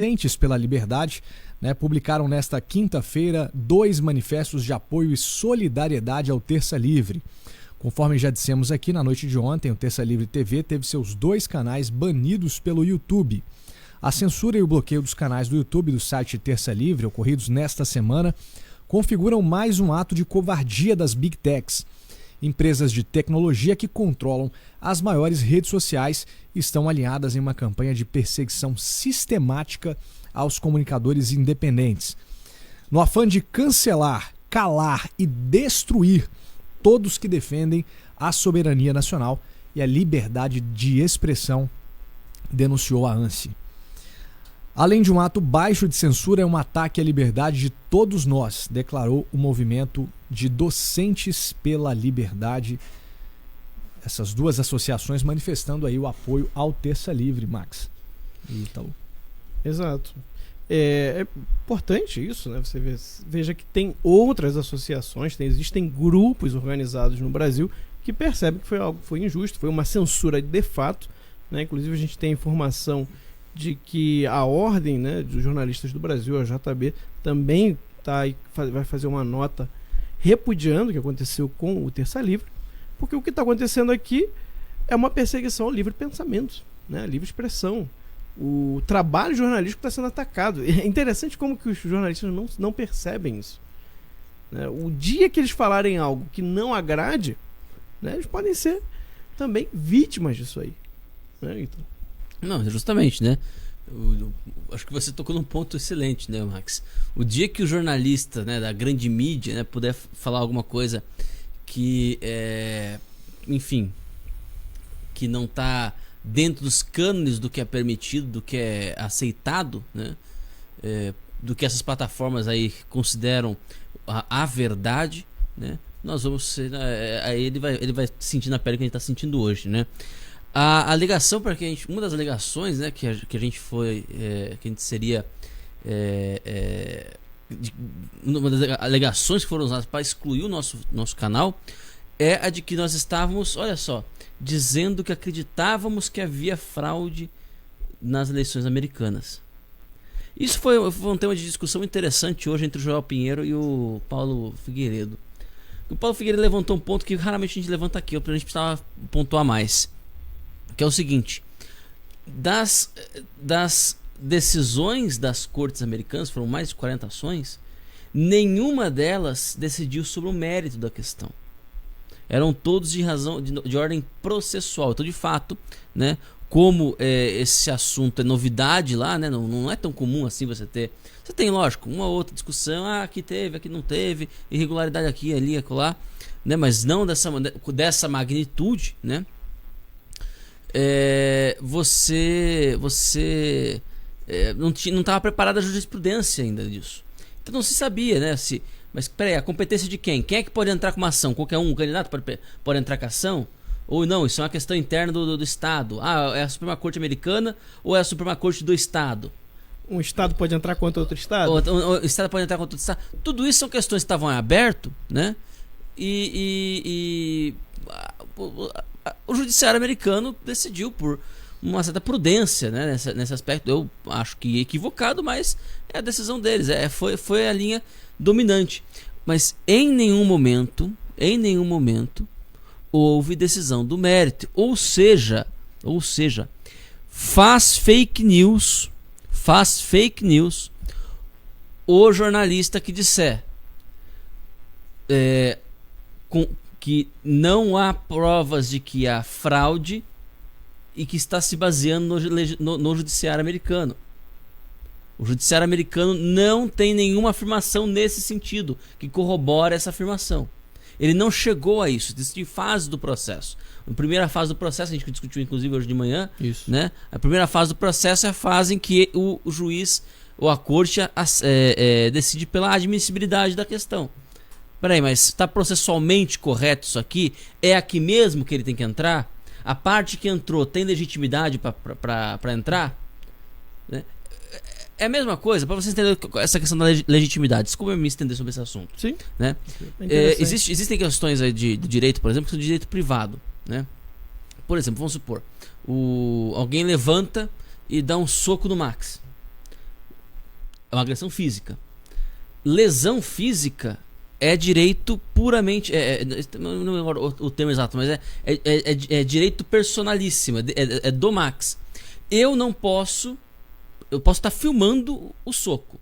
Resistentes pela Liberdade, né, publicaram nesta quinta-feira 2 manifestos de apoio e solidariedade ao Terça Livre. Conforme já dissemos aqui, na noite de ontem, o Terça Livre TV teve seus 2 canais banidos pelo YouTube. A censura e o bloqueio dos canais do YouTube do site Terça Livre, ocorridos nesta semana, configuram mais um ato de covardia das Big Techs. Empresas de tecnologia que controlam as maiores redes sociais estão alinhadas em uma campanha de perseguição sistemática aos comunicadores independentes. No afã de cancelar, calar e destruir todos que defendem a soberania nacional e a liberdade de expressão, denunciou a ANSI. Além de um ato baixo de censura, é um ataque à liberdade de todos nós, declarou o movimento de Docentes pela Liberdade. Essas 2 associações manifestando aí o apoio ao Terça Livre, Max. Então. Exato. É importante isso, né? Você veja que tem outras associações, existem grupos organizados no Brasil que percebem que foi algo que foi injusto, foi uma censura de fato, né? Inclusive a gente tem informação de que a Ordem, né, dos Jornalistas do Brasil, a JB, também vai fazer uma nota repudiando o que aconteceu com o Terça Livre, porque o que está acontecendo aqui é uma perseguição ao livre pensamento, né, livre expressão. O trabalho jornalístico está sendo atacado. É interessante como que os jornalistas não percebem isso, né? O dia que eles falarem algo que não agrade, né, eles podem ser também vítimas disso aí, né? Então, não, justamente, né? Acho que você tocou num ponto excelente, né, Max? O dia que o jornalista, né, da grande mídia, né, puder falar alguma coisa que, enfim, que não está dentro dos cânones do que é permitido, do que é aceitado, né, do que essas plataformas aí consideram a verdade, né, nós vamos ser, aí ele vai sentir na pele que a gente está sentindo hoje, né? A alegação para que a gente, uma das alegações, né, que a gente foi, que a gente seria, uma das alegações que foram usadas para excluir o nosso canal é a de que nós estávamos, olha só, dizendo que acreditávamos que havia fraude nas eleições americanas. Isso foi um tema de discussão interessante hoje entre o Joel Pinheiro e o Paulo Figueiredo. O Paulo Figueiredo levantou um ponto que raramente a gente levanta aqui, a gente precisava pontuar mais, que é o seguinte: das decisões das cortes americanas, foram mais de 40 ações, nenhuma delas decidiu sobre o mérito da questão. Eram todos de ordem processual. Então, de fato, né, como esse assunto é novidade lá, né, não é tão comum assim você tem, lógico, uma outra discussão, aqui teve, aqui não teve, irregularidade aqui, ali, acolá, né, mas não dessa magnitude, né? Você não estava preparada a jurisprudência ainda disso. Então não se sabia, né? Mas peraí, a competência de quem? Quem é que pode entrar com uma ação? Qualquer um, o candidato pode entrar com a ação? Ou não, isso é uma questão interna do Estado. É a Suprema Corte americana ou é a Suprema Corte do Estado? Um Estado pode entrar contra outro Estado? O Estado pode entrar contra outro Estado. Tudo isso são questões que estavam em aberto, né? O judiciário americano decidiu por uma certa prudência, né, nesse aspecto. Eu acho que equivocado, mas é a decisão deles, foi a linha dominante. Mas em nenhum momento houve decisão do mérito. Ou seja, faz fake news o jornalista que disser que não há provas de que há fraude e que está se baseando no judiciário americano. O judiciário americano não tem nenhuma afirmação nesse sentido que corrobora essa afirmação. Ele não chegou a isso. Existem fases do processo. A primeira fase do processo, a gente discutiu inclusive hoje de manhã, né? A primeira fase do processo é a fase em que o juiz ou a corte decide pela admissibilidade da questão. Peraí, mas está processualmente correto isso aqui? É aqui mesmo que ele tem que entrar? A parte que entrou tem legitimidade para entrar? Né? É a mesma coisa, para você entender essa questão da legitimidade. Desculpa me estender sobre esse assunto. Sim. Né? Existem questões aí de direito, por exemplo, que são de direito privado. Né? Por exemplo, vamos supor, alguém levanta e dá um soco no Max. É uma agressão física. Lesão física é direito puramente... não lembro o termo exato, mas é direito personalíssimo, é do Max. Eu não posso... Eu posso estar filmando o soco.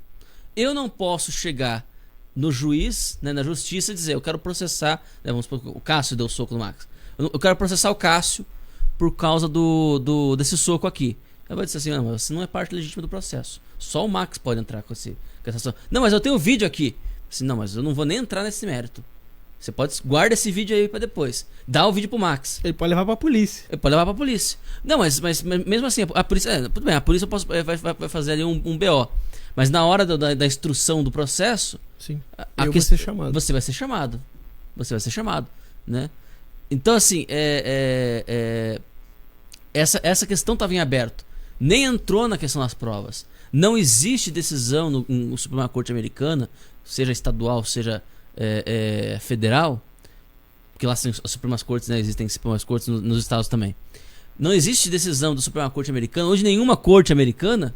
Eu não posso chegar no juiz, né, na justiça, e dizer, eu quero processar... Né, vamos supor, o Cássio deu o soco no Max. Eu quero processar o Cássio por causa desse soco aqui. Ela vai dizer assim, não, você não é parte legítima do processo. Só o Max pode entrar com essa ação. Não, mas eu tenho o vídeo aqui. Assim, não, mas eu não vou nem entrar nesse mérito. Você guarda esse vídeo aí pra depois. Dá o vídeo pro Max. Ele pode levar pra polícia. Ele pode levar pra polícia. Não, mas mesmo assim, a polícia... tudo bem, a polícia vai fazer ali um BO. Mas na hora da instrução do processo... Sim. Você vai ser chamado. Você vai ser chamado. Né? Então, assim, essa questão estava em aberto. Nem entrou na questão das provas. Não existe decisão no Suprema Corte Americana, seja estadual, seja federal, porque lá tem as Supremas Cortes, né? Existem Supremas Cortes nos estados também. Não existe decisão do Suprema Corte Americana, ou de nenhuma corte americana,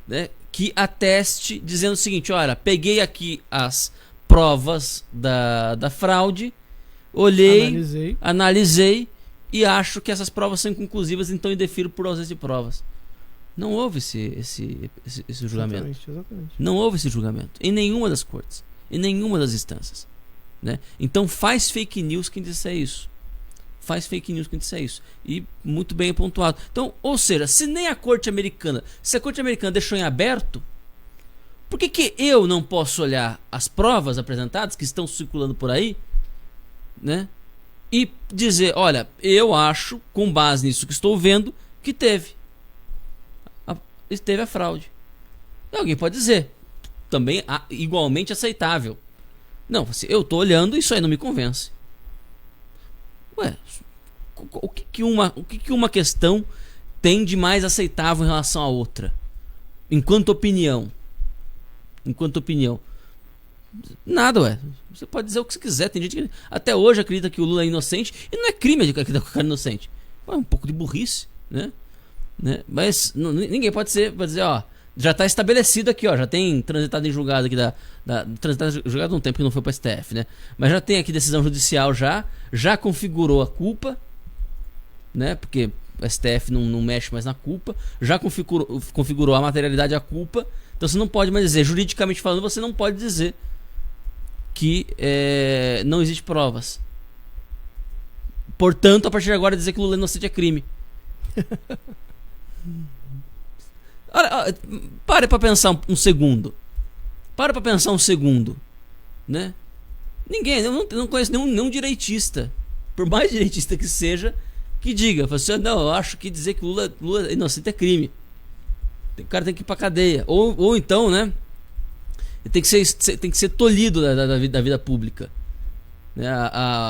né, que ateste dizendo o seguinte: olha, peguei aqui as provas da fraude, olhei, analisei e acho que essas provas são inconclusivas, então eu defiro por ausência de provas. Não houve esse julgamento. Exatamente. Não houve esse julgamento em nenhuma das cortes, em nenhuma das instâncias, né? Então faz fake news quem disser isso. Faz fake news quem disser isso. E muito bem pontuado. Então, ou seja, se nem a corte americana, se a corte americana deixou em aberto, por que eu não posso olhar as provas apresentadas que estão circulando por aí, né? E dizer, olha, eu acho, com base nisso que estou vendo, que teve a fraude. E alguém pode dizer, também igualmente aceitável. Não, eu estou olhando e isso aí não me convence. Ué, o que uma questão tem de mais aceitável em relação à outra? Enquanto opinião. Nada, ué. Você pode dizer o que você quiser. Tem gente que até hoje acredita que o Lula é inocente. E não é crime acreditar que o cara é inocente. É um pouco de burrice, né? Mas ninguém pode dizer, ó, já está estabelecido aqui, ó, já tem transitado em julgado aqui transitado em julgado um tempo que não foi para STF, né? Mas já tem aqui decisão judicial, já configurou a culpa, né? Porque o STF não mexe mais na culpa, já configurou a materialidade da culpa. Então você não pode mais dizer, juridicamente falando, você não pode dizer que não existe provas. Portanto, a partir de agora, dizer que o Lula é inocente é crime. Olha, pare pra pensar um segundo. Né? Eu não conheço nenhum direitista, por mais direitista que seja, que diga, assim, não, eu acho que dizer que o Lula é inocente é crime. O cara tem que ir pra cadeia. Ou então, né? Tem que ser tolhido da vida pública. Né?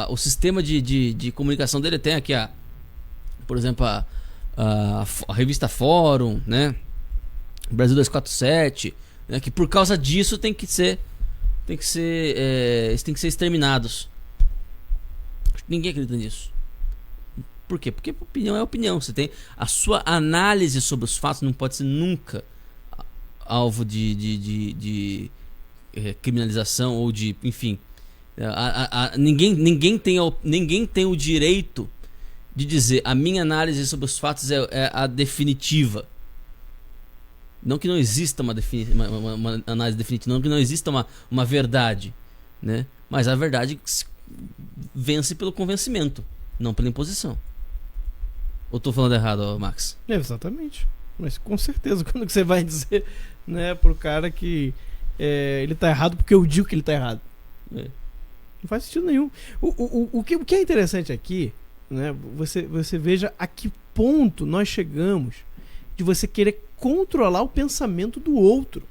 O sistema de comunicação dele tem aqui, por exemplo, a revista Fórum, né? Brasil 247, né? Que por causa disso tem que ser exterminados. Ninguém acredita nisso. Por quê? Porque opinião é opinião. Você tem a sua análise sobre os fatos, não pode ser nunca alvo de criminalização ou de, enfim, ninguém tem o direito de dizer a minha análise sobre os fatos é a definitiva. Não que não exista uma análise definitiva, não que não exista uma verdade, né? Mas a verdade vence pelo convencimento, não pela imposição. Ou estou falando errado, Max? Exatamente. Mas com certeza, quando que você vai dizer, né, pro cara que ele tá errado porque eu digo que ele tá errado? Não faz sentido nenhum. O que é interessante aqui, né, você veja a que ponto nós chegamos de você querer controlar o pensamento do outro.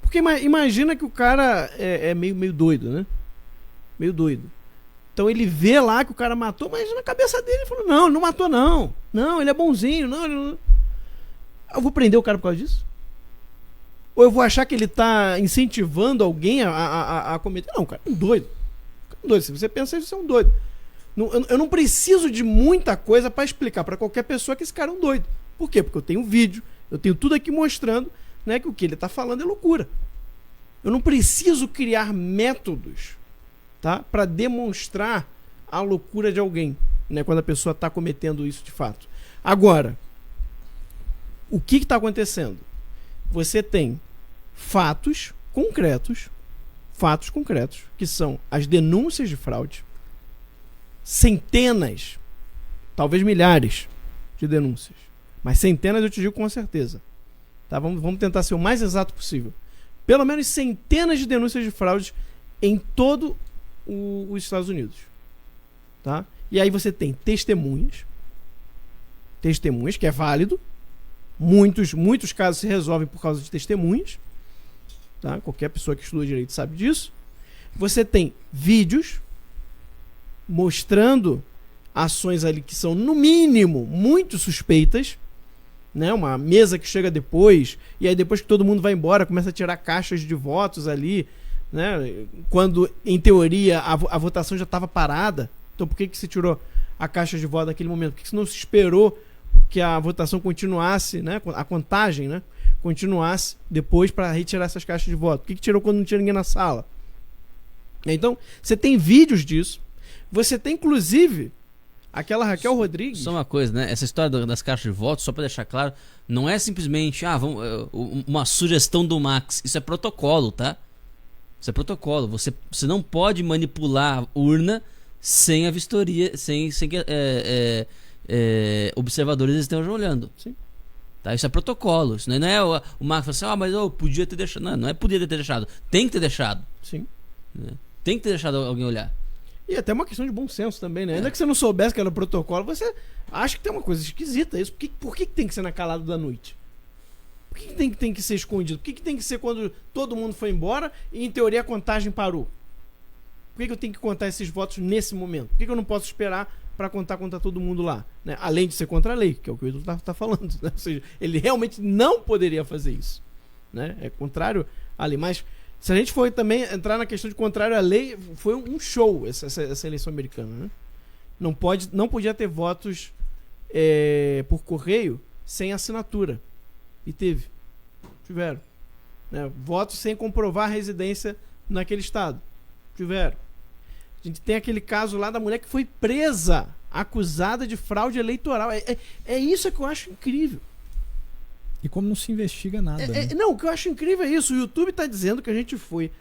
Porque imagina que o cara é meio doido, né? Meio doido. Então ele vê lá que o cara matou, mas na cabeça dele ele falou, não, ele não matou não. Não, ele é bonzinho. Não. Eu vou prender o cara por causa disso? Ou eu vou achar que ele tá incentivando alguém a cometer... Não, o cara é um doido. Se você pensa isso, você é um doido. Eu não preciso de muita coisa para explicar para qualquer pessoa que esse cara é um doido. Por quê? Porque eu tenho vídeo, eu tenho tudo aqui mostrando, né, que o que ele está falando é loucura. Eu não preciso criar métodos, tá, para demonstrar a loucura de alguém, né, quando a pessoa está cometendo isso de fato. Agora, o que está acontecendo? Você tem fatos concretos, que são as denúncias de fraude, centenas, talvez milhares de denúncias, mas centenas eu te digo com certeza. Tá? Vamos tentar ser o mais exato possível. Pelo menos centenas de denúncias de fraude em todo os Estados Unidos. Tá? E aí você tem testemunhas, que é válido. Muitos casos se resolvem por causa de testemunhas. Tá? Qualquer pessoa que estuda direito sabe disso. Você tem vídeos mostrando ações ali que são, no mínimo, muito suspeitas. Né? Uma mesa que chega depois, e aí depois que todo mundo vai embora, começa a tirar caixas de votos ali, né? Quando, em teoria, a votação já estava parada. Então por que se tirou a caixa de voto naquele momento? Por que não se esperou que a votação continuasse, né? A contagem, né? Continuasse depois para retirar essas caixas de voto? Por que tirou quando não tinha ninguém na sala? Então, você tem vídeos disso. Você tem, inclusive, aquela Raquel Rodrigues... Só uma coisa, né? Essa história das caixas de voto, só para deixar claro, não é simplesmente uma sugestão do Max. Isso é protocolo, tá? Isso é protocolo. Você não pode manipular a urna sem a vistoria, sem que observadores estejam olhando. Sim. Tá? Isso é protocolo. Isso não é o Max fala assim, mas eu podia ter deixado. Não é podia ter deixado. Tem que ter deixado. Sim. Né? Tem que ter deixado alguém olhar. E até uma questão de bom senso também, né? Ainda que você não soubesse que era o protocolo, você acha que tem uma coisa esquisita isso. Por que tem que ser na calada da noite? Por que tem que ser escondido? Por que tem que ser quando todo mundo foi embora e, em teoria, a contagem parou? Por que eu tenho que contar esses votos nesse momento? Por que eu não posso esperar para contar contra todo mundo lá? Né? Além de ser contra a lei, que é o que o Edu tá falando. Né? Ou seja, ele realmente não poderia fazer isso. Né? É contrário à lei. Mas... se a gente for também entrar na questão de contrário à lei, foi um show essa eleição americana. Né? Não podia ter votos por correio sem assinatura. E tiveram. Né? Votos sem comprovar a residência naquele estado. Tiveram. A gente tem aquele caso lá da mulher que foi presa, acusada de fraude eleitoral. É isso que eu acho incrível. E como não se investiga nada. Né? Não, o que eu acho incrível é isso. O YouTube está dizendo que a gente foi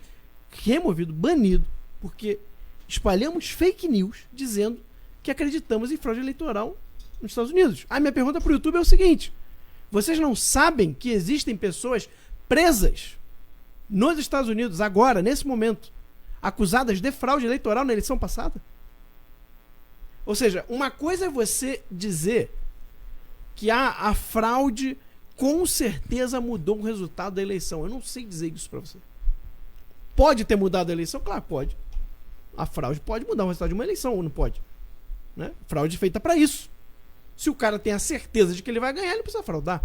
removido, banido, porque espalhamos fake news dizendo que acreditamos em fraude eleitoral nos Estados Unidos. A minha pergunta para o YouTube é o seguinte: vocês não sabem que existem pessoas presas nos Estados Unidos agora, nesse momento, acusadas de fraude eleitoral na eleição passada? Ou seja, uma coisa é você dizer que a fraude com certeza mudou o resultado da eleição. Eu não sei dizer isso pra você. Pode ter mudado a eleição? Claro, pode. A fraude pode mudar o resultado de uma eleição, ou não pode? Né? Fraude é feita pra isso. Se o cara tem a certeza de que ele vai ganhar, ele precisa fraudar.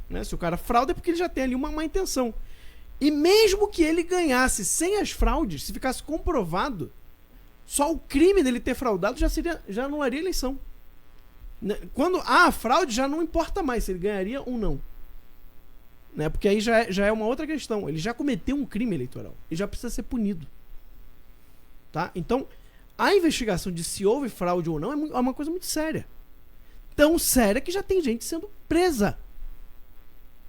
Né? Se o cara frauda é porque ele já tem ali uma má intenção. E mesmo que ele ganhasse sem as fraudes, se ficasse comprovado, só o crime dele ter fraudado já anularia a eleição. Quando há a fraude, já não importa mais se ele ganharia ou não. Né? Porque aí já é uma outra questão. Ele já cometeu um crime eleitoral. Ele já precisa ser punido. Tá? Então, a investigação de se houve fraude ou não é uma coisa muito séria. Tão séria que já tem gente sendo presa.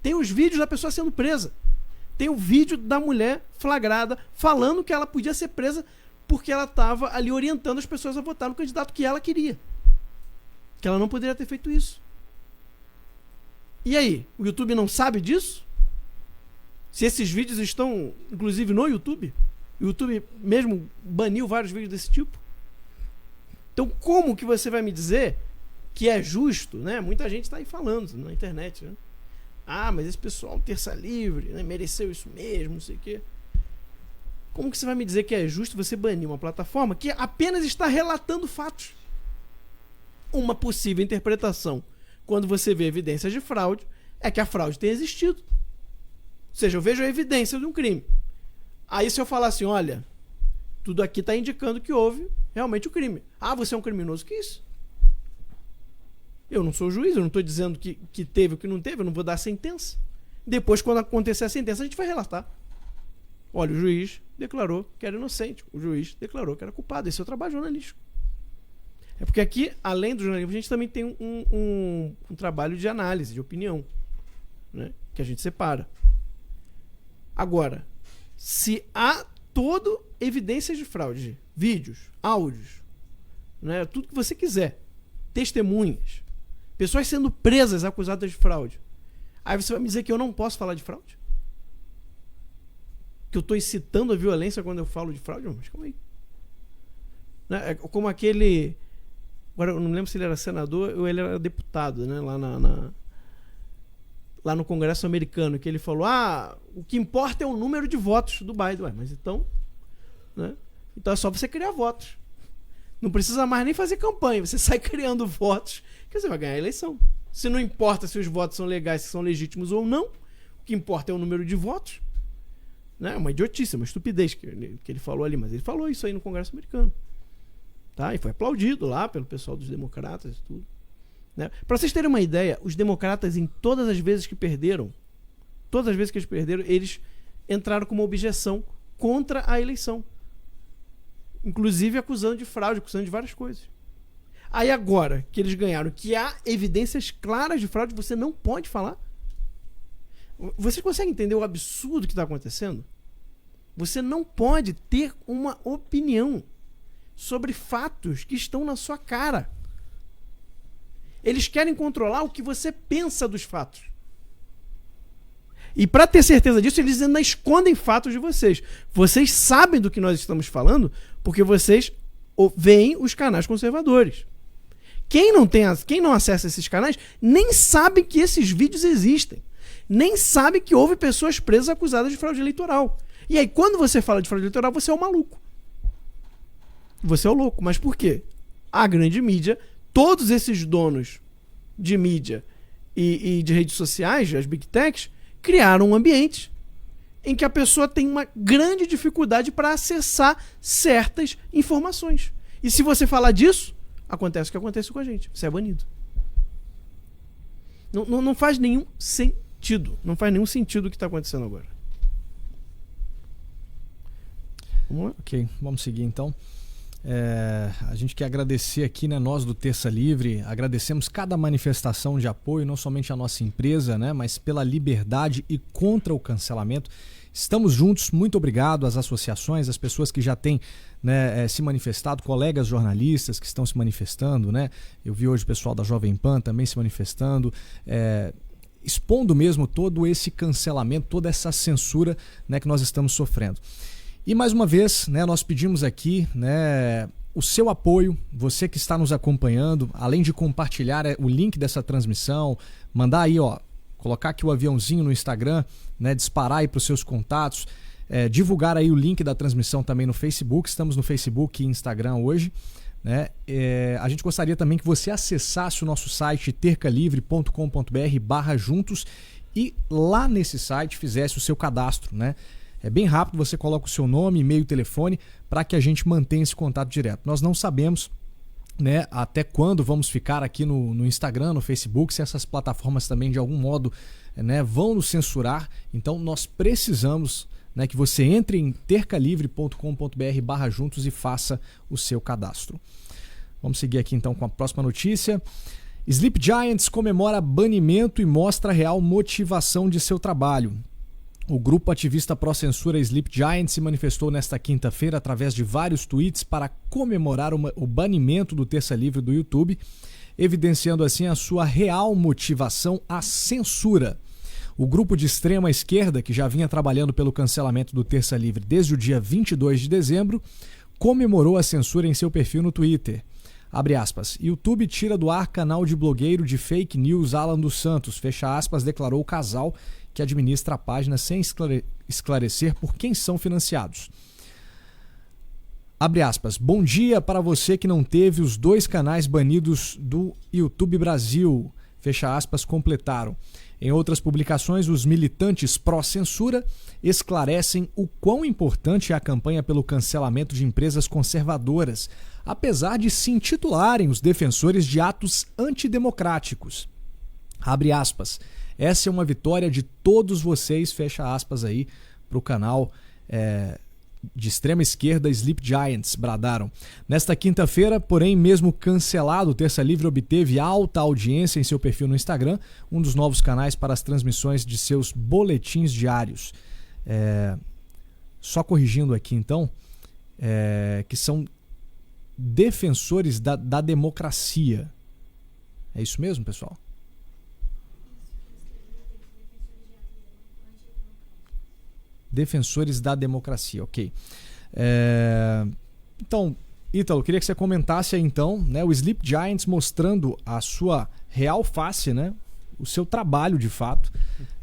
Tem os vídeos da pessoa sendo presa. Tem o vídeo da mulher flagrada falando que ela podia ser presa porque ela estava ali orientando as pessoas a votar no candidato que ela queria. Que ela não poderia ter feito isso. E aí? O YouTube não sabe disso? Se esses vídeos estão, inclusive, no YouTube? O YouTube mesmo baniu vários vídeos desse tipo? Então, como que você vai me dizer que é justo, né? Muita gente está aí falando na internet, né? Ah, mas esse pessoal, terça livre, né? Mereceu isso mesmo, não sei o quê. Como que você vai me dizer que é justo você banir uma plataforma que apenas está relatando fatos? Uma possível interpretação, quando você vê evidências de fraude, é que a fraude tem existido. Ou seja, eu vejo a evidência de um crime. Aí se eu falar assim, olha, tudo aqui está indicando que houve realmente o crime. Ah, você é um criminoso? Que isso? Eu não sou juiz, eu não estou dizendo que teve ou que não teve, eu não vou dar sentença. Depois, quando acontecer a sentença, a gente vai relatar. Olha, o juiz declarou que era inocente. O juiz declarou que era culpado. Esse é o trabalho jornalístico. É porque aqui, além do jornalismo, a gente também tem um trabalho de análise, de opinião, né? Que a gente separa. Agora, se há toda evidência de fraude, vídeos, áudios, né? Tudo que você quiser, testemunhas, pessoas sendo presas acusadas de fraude, aí você vai me dizer que eu não posso falar de fraude? Que eu estou incitando a violência quando eu falo de fraude? Mas calma aí. Né? É como aquele... Agora, eu não lembro se ele era senador ou ele era deputado, né? Lá no Congresso americano, que ele falou, o que importa é o número de votos do Biden. Ué, mas então... Né? Então é só você criar votos. Não precisa mais nem fazer campanha. Você sai criando votos que você vai ganhar a eleição. Se não importa se os votos são legais, se são legítimos ou não, o que importa é o número de votos. Né? É uma idiotice, uma estupidez que ele falou ali, mas ele falou isso aí no Congresso americano. Tá? E foi aplaudido lá pelo pessoal dos democratas e tudo. Né? Para vocês terem uma ideia, os democratas, em todas as vezes que perderam, eles entraram com uma objeção contra a eleição. Inclusive acusando de fraude, acusando de várias coisas. Aí agora que eles ganharam, que há evidências claras de fraude, você não pode falar? Você consegue entender o absurdo que está acontecendo? Você não pode ter uma opinião sobre fatos que estão na sua cara. Eles querem controlar o que você pensa dos fatos. E para ter certeza disso, eles ainda escondem fatos de vocês. Vocês sabem do que nós estamos falando porque vocês veem os canais conservadores. Quem não acessa esses canais nem sabe que esses vídeos existem. Nem sabe que houve pessoas presas acusadas de fraude eleitoral. E aí, quando você fala de fraude eleitoral, você é o maluco. Você é o louco. Mas por quê? A grande mídia, todos esses donos de mídia e de redes sociais, as big techs, criaram um ambiente em que a pessoa tem uma grande dificuldade para acessar certas informações. E se você falar disso, acontece o que acontece com a gente. Você é banido. Não faz nenhum sentido. Não faz nenhum sentido o que está acontecendo agora. Vamos lá? Ok, vamos seguir então. A gente quer agradecer aqui, né, nós do Terça Livre, agradecemos cada manifestação de apoio, não somente à nossa empresa, né, mas pela liberdade e contra o cancelamento. Estamos juntos, muito obrigado às associações, às pessoas que já têm, né, se manifestado, colegas jornalistas que estão se manifestando, né? Eu vi hoje o pessoal da Jovem Pan também se manifestando, expondo mesmo todo esse cancelamento, toda essa censura, né, que nós estamos sofrendo. E mais uma vez, né, nós pedimos aqui, né, o seu apoio, você que está nos acompanhando, além de compartilhar o link dessa transmissão, mandar aí, colocar aqui o aviãozinho no Instagram, né, disparar aí para os seus contatos, divulgar aí o link da transmissão também no Facebook, estamos no Facebook e Instagram hoje, né? A gente gostaria também que você acessasse o nosso site tercalivre.com.br/juntos e lá nesse site fizesse o seu cadastro, né? É bem rápido, você coloca o seu nome, e-mail, telefone, para que a gente mantenha esse contato direto. Nós não sabemos, né, até quando vamos ficar aqui no Instagram, no Facebook, se essas plataformas também de algum modo, né, vão nos censurar. Então nós precisamos, né, que você entre em tercalivre.com.br/juntos e faça o seu cadastro. Vamos seguir aqui então com a próxima notícia. Sleep Giants comemora banimento e mostra a real motivação de seu trabalho. O grupo ativista pró-censura Sleep Giants se manifestou nesta quinta-feira através de vários tweets para comemorar o banimento do Terça Livre do YouTube, evidenciando assim a sua real motivação à censura. O grupo de extrema esquerda, que já vinha trabalhando pelo cancelamento do Terça Livre desde o dia 22 de dezembro, comemorou a censura em seu perfil no Twitter. Abre aspas, YouTube tira do ar canal de blogueiro de fake news Alan dos Santos, fecha aspas, declarou o casal que administra a página sem esclarecer por quem são financiados. Abre aspas, bom dia para você que não teve os 2 canais banidos do YouTube Brasil, fecha aspas, completaram. Em outras publicações, os militantes pró-censura esclarecem o quão importante é a campanha pelo cancelamento de empresas conservadoras, apesar de se intitularem os defensores de atos antidemocráticos. Abre aspas, Essa é uma vitória de todos vocês, fecha aspas aí, para o canal de extrema esquerda Sleep Giants, bradaram. Nesta quinta-feira, porém, mesmo cancelado, o Terça Livre obteve alta audiência em seu perfil no Instagram, um dos novos canais para as transmissões de seus boletins diários. Só corrigindo aqui então, que são defensores da democracia. É isso mesmo, pessoal? Defensores da democracia, ok. Então, Ítalo, queria que você comentasse aí então, né, o Sleep Giants mostrando a sua real face, né, o seu trabalho de fato.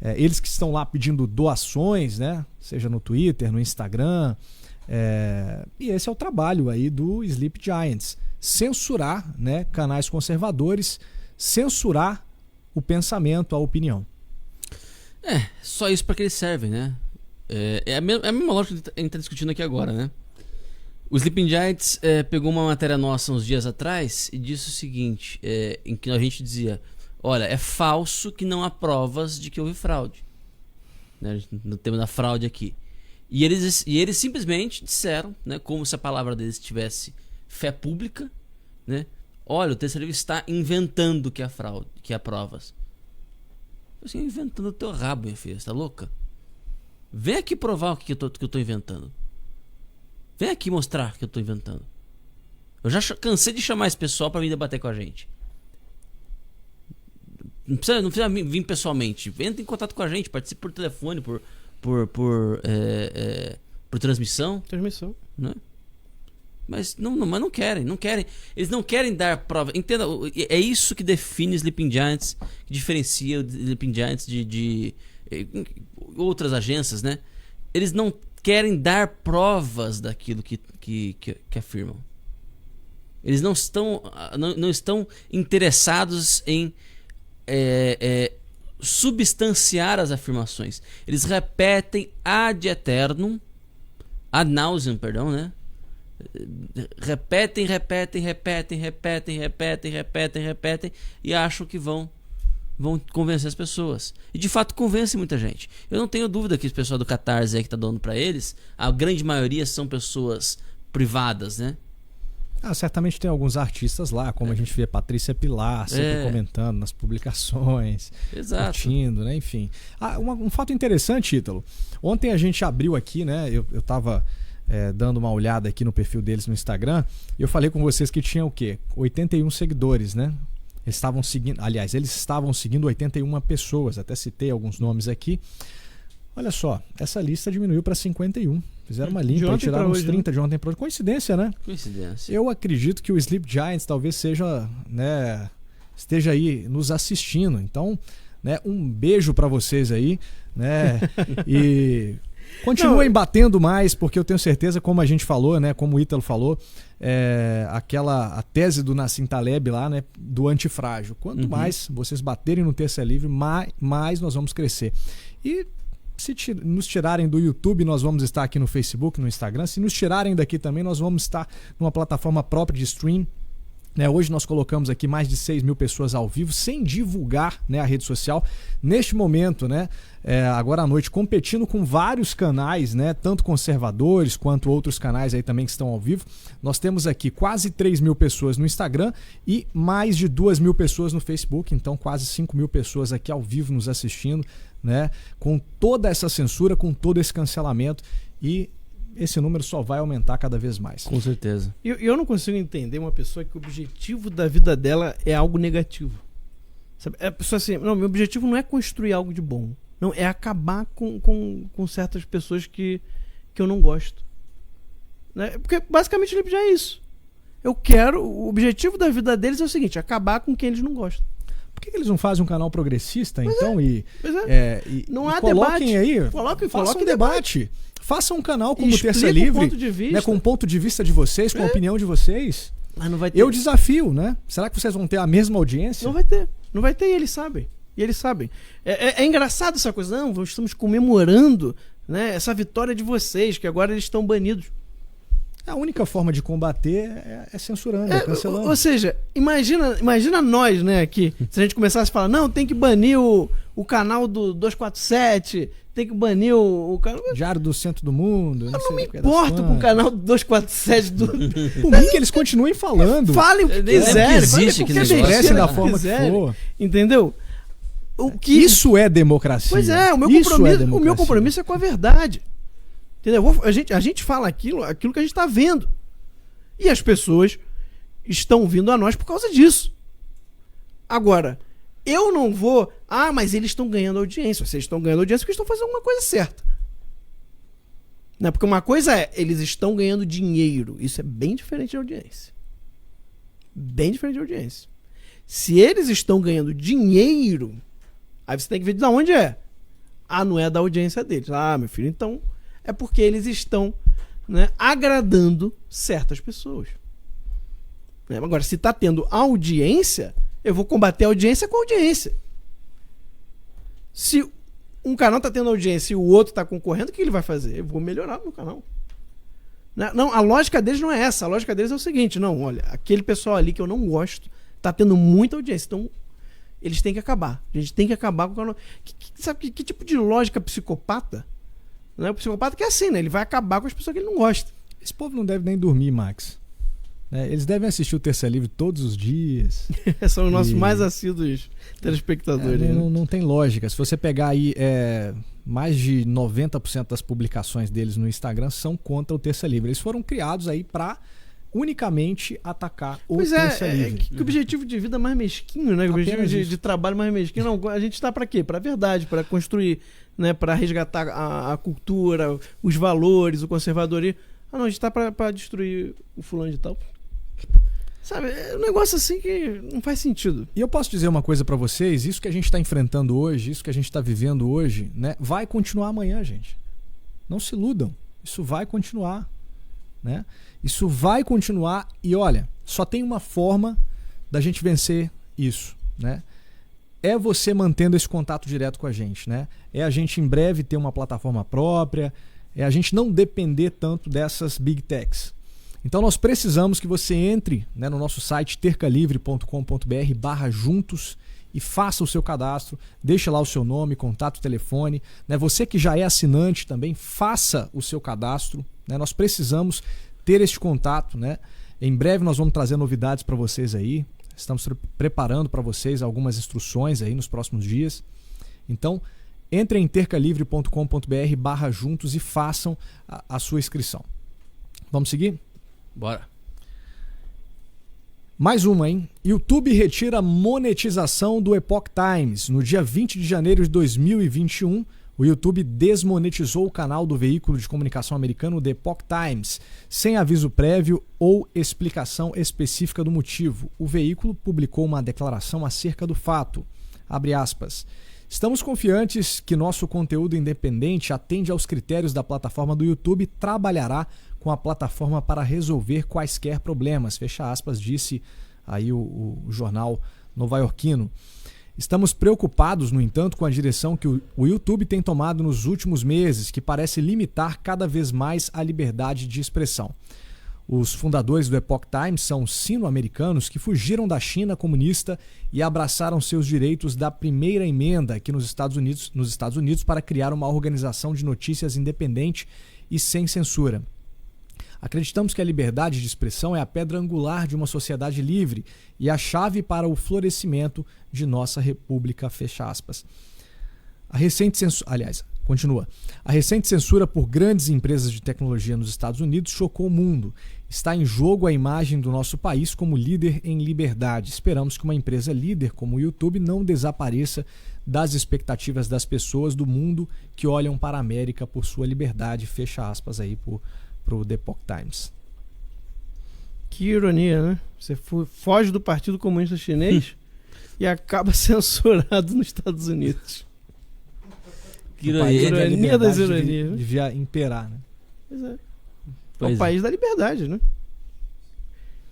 Eles que estão lá pedindo doações, né, seja no Twitter, no Instagram. E esse é o trabalho aí do Sleep Giants. Censurar, né, canais conservadores, censurar o pensamento, a opinião. Só isso para que eles servem, né? É a mesma lógica que a gente está discutindo aqui agora, né? O Sleeping Giants pegou uma matéria nossa uns dias atrás e disse o seguinte, em que a gente dizia, olha, é falso que não há provas de que houve fraude, né? No tema da fraude aqui. E eles simplesmente disseram, né, como se a palavra deles tivesse fé pública, né? Olha, o Terça Livre está inventando que há fraude, que há provas. Assim, inventando o teu rabo, minha filha, você tá louca? Vem aqui provar o que eu tô inventando. Vem aqui mostrar que eu tô inventando. Eu já cansei de chamar esse pessoal para vir debater com a gente. Não precisa vir pessoalmente. Entra em contato com a gente, participe por telefone, por transmissão. Transmissão. Né? Mas não querem. Eles não querem dar prova. Entenda, é isso que define Sleeping Giants, que diferencia o Sleeping Giants de outras agências, né? Eles não querem dar provas daquilo que afirmam. Eles não estão interessados em substanciar as afirmações. Eles repetem ad eternum, ad nauseam, perdão, né? Repetem e acham que vão convencer as pessoas. E de fato convence muita gente. Eu não tenho dúvida que o pessoal do Catarse aí que tá dando pra eles, a grande maioria são pessoas privadas, né? Certamente tem alguns artistas lá, como a gente vê Patrícia Pilar sempre comentando nas publicações, curtindo, né? Enfim. Um fato interessante, Ítalo. Ontem a gente abriu aqui, né? Eu tava dando uma olhada aqui no perfil deles no Instagram e eu falei com vocês que tinha o quê? 81 seguidores, né? Eles estavam seguindo 81 pessoas, até citei alguns nomes aqui. Olha só, essa lista diminuiu para 51. Fizeram uma limpa e tiraram uns 30 de ontem para hoje. Coincidência, né? Coincidência. Eu acredito que o Sleep Giants talvez seja, né, esteja aí nos assistindo. Então, né, um beijo para vocês aí, né? E continuem batendo mais, porque eu tenho certeza, como a gente falou, né, como o Ítalo falou, a tese do Nassim Taleb lá, né, do antifrágil. Quanto mais vocês baterem no Terça Livre, mais nós vamos crescer. E se nos tirarem do YouTube, nós vamos estar aqui no Facebook, no Instagram. Se nos tirarem daqui também, nós vamos estar numa plataforma própria de stream. Hoje nós colocamos aqui mais de 6 mil pessoas ao vivo, sem divulgar, né, a rede social. Neste momento, né, agora à noite, competindo com vários canais, né, tanto conservadores quanto outros canais aí também que estão ao vivo. Nós temos aqui quase 3 mil pessoas no Instagram e mais de 2 mil pessoas no Facebook. Então quase 5 mil pessoas aqui ao vivo nos assistindo, né, com toda essa censura, com todo esse cancelamento, e esse número só vai aumentar cada vez mais. Com certeza. Eu não consigo entender uma pessoa que o objetivo da vida dela é algo negativo. Sabe? A pessoa assim, não, meu objetivo não é construir algo de bom. Não, é acabar com certas pessoas que eu não gosto. Né? Porque basicamente ele já é isso. O objetivo da vida deles é o seguinte, acabar com quem eles não gostam. Por que eles não fazem um canal progressista, então? Não há coloquem debate. Aí, façam um debate. Façam um canal como o Terça Explica Livre, o ponto de vista. né, com o ponto de vista de vocês, com a opinião de vocês. Mas não vai ter. Eu desafio, né? Será que vocês vão ter a mesma audiência? Não vai ter. Não vai ter, e eles sabem. É engraçado essa coisa. Não, estamos comemorando, né, essa vitória de vocês, que agora eles estão banidos. A única forma de combater é censurando, cancelando. Ou seja, imagina nós, né, que se a gente começasse a falar, não, tem que banir o o canal do 247, tem que banir o canal. Diário do Centro do Mundo. Eu não me importo com o canal do 247 do. Por mim que eles continuem falando. Falem o que quiserem. Existe aquele negócio, expressem da né? forma que for. Entendeu? O que... Isso é democracia. Pois é, o meu compromisso é com a verdade. Entendeu? A gente fala aquilo que a gente está vendo. E as pessoas estão vindo a nós por causa disso. Agora, eu não vou... mas eles estão ganhando audiência. Vocês estão ganhando audiência porque estão fazendo alguma coisa certa. Não, porque uma coisa é, eles estão ganhando dinheiro. Isso é bem diferente de audiência. Bem diferente de audiência. Se eles estão ganhando dinheiro, aí você tem que ver de onde é. Não é da audiência deles. Meu filho, então é porque eles estão, né, agradando certas pessoas. Agora, se está tendo audiência, eu vou combater a audiência com a audiência. Se um canal está tendo audiência e o outro está concorrendo, o que ele vai fazer? Eu vou melhorar o meu canal. Não, a lógica deles não é essa. A lógica deles é o seguinte: não, olha, aquele pessoal ali que eu não gosto está tendo muita audiência, então eles têm que acabar. A gente tem que acabar com o canal. Sabe que tipo de lógica psicopata? Não é o psicopata que é assim, né? Ele vai acabar com as pessoas que ele não gosta. Esse povo não deve nem dormir, Max. Eles devem assistir o Terça Livre todos os dias. São os nossos mais assíduos telespectadores. Não tem lógica. Se você pegar aí, mais de 90% das publicações deles no Instagram são contra o Terça Livre. Eles foram criados aí para unicamente atacar o Terça Livre. Que objetivo de vida mais mesquinho, né? Que objetivo de trabalho mais mesquinho. Não, a gente está para quê? Para a verdade, para construir, né? Para resgatar a cultura, os valores, o conservadorismo. Não, a gente está para destruir o fulano de tal. Sabe, é um negócio assim que não faz sentido. E eu posso dizer uma coisa pra vocês: isso que a gente tá enfrentando hoje, isso que a gente tá vivendo hoje, né, vai continuar amanhã, gente. Não se iludam. Isso vai continuar, né? Isso vai continuar e olha, só tem uma forma da gente vencer isso, né? É você mantendo esse contato direto com a gente, né? É a gente em breve ter uma plataforma própria, é a gente não depender tanto dessas big techs. Então nós precisamos que você entre, né, no nosso site tercalivre.com.br/juntos e faça o seu cadastro, deixe lá o seu nome, contato, telefone, né? Você que já é assinante também, faça o seu cadastro, né? Nós precisamos ter este contato, né? Em breve nós vamos trazer novidades para vocês aí, estamos preparando para vocês algumas instruções aí nos próximos dias. Então, entrem em tercalivre.com.br/juntos e façam a sua inscrição. Vamos seguir? Bora. Mais uma, hein? YouTube retira a monetização do Epoch Times. No dia 20 de janeiro de 2021, o YouTube desmonetizou o canal do veículo de comunicação americano The Epoch Times, sem aviso prévio ou explicação específica do motivo. O veículo publicou uma declaração acerca do fato. Abre aspas. Estamos confiantes que nosso conteúdo independente atende aos critérios da plataforma do YouTube e trabalhará com a plataforma para resolver quaisquer problemas. Fecha aspas, disse aí o jornal novaiorquino. Estamos preocupados, no entanto, com a direção que o YouTube tem tomado nos últimos meses, que parece limitar cada vez mais a liberdade de expressão. Os fundadores do Epoch Times são sino-americanos que fugiram da China comunista e abraçaram seus direitos da primeira emenda aqui nos Estados Unidos para criar uma organização de notícias independente e sem censura. Acreditamos que a liberdade de expressão é a pedra angular de uma sociedade livre e a chave para o florescimento de nossa república, fecha aspas. A recente censura por grandes empresas de tecnologia nos Estados Unidos chocou o mundo. Está em jogo a imagem do nosso país como líder em liberdade. Esperamos que uma empresa líder como o YouTube não desapareça das expectativas das pessoas do mundo que olham para a América por sua liberdade, fecha aspas aí para o The Epoch Times. Que ironia, né? Você foge do Partido Comunista Chinês e acaba censurado nos Estados Unidos. Que ironia das ironias. Devia imperar, né? Pois é. É o país da liberdade, né?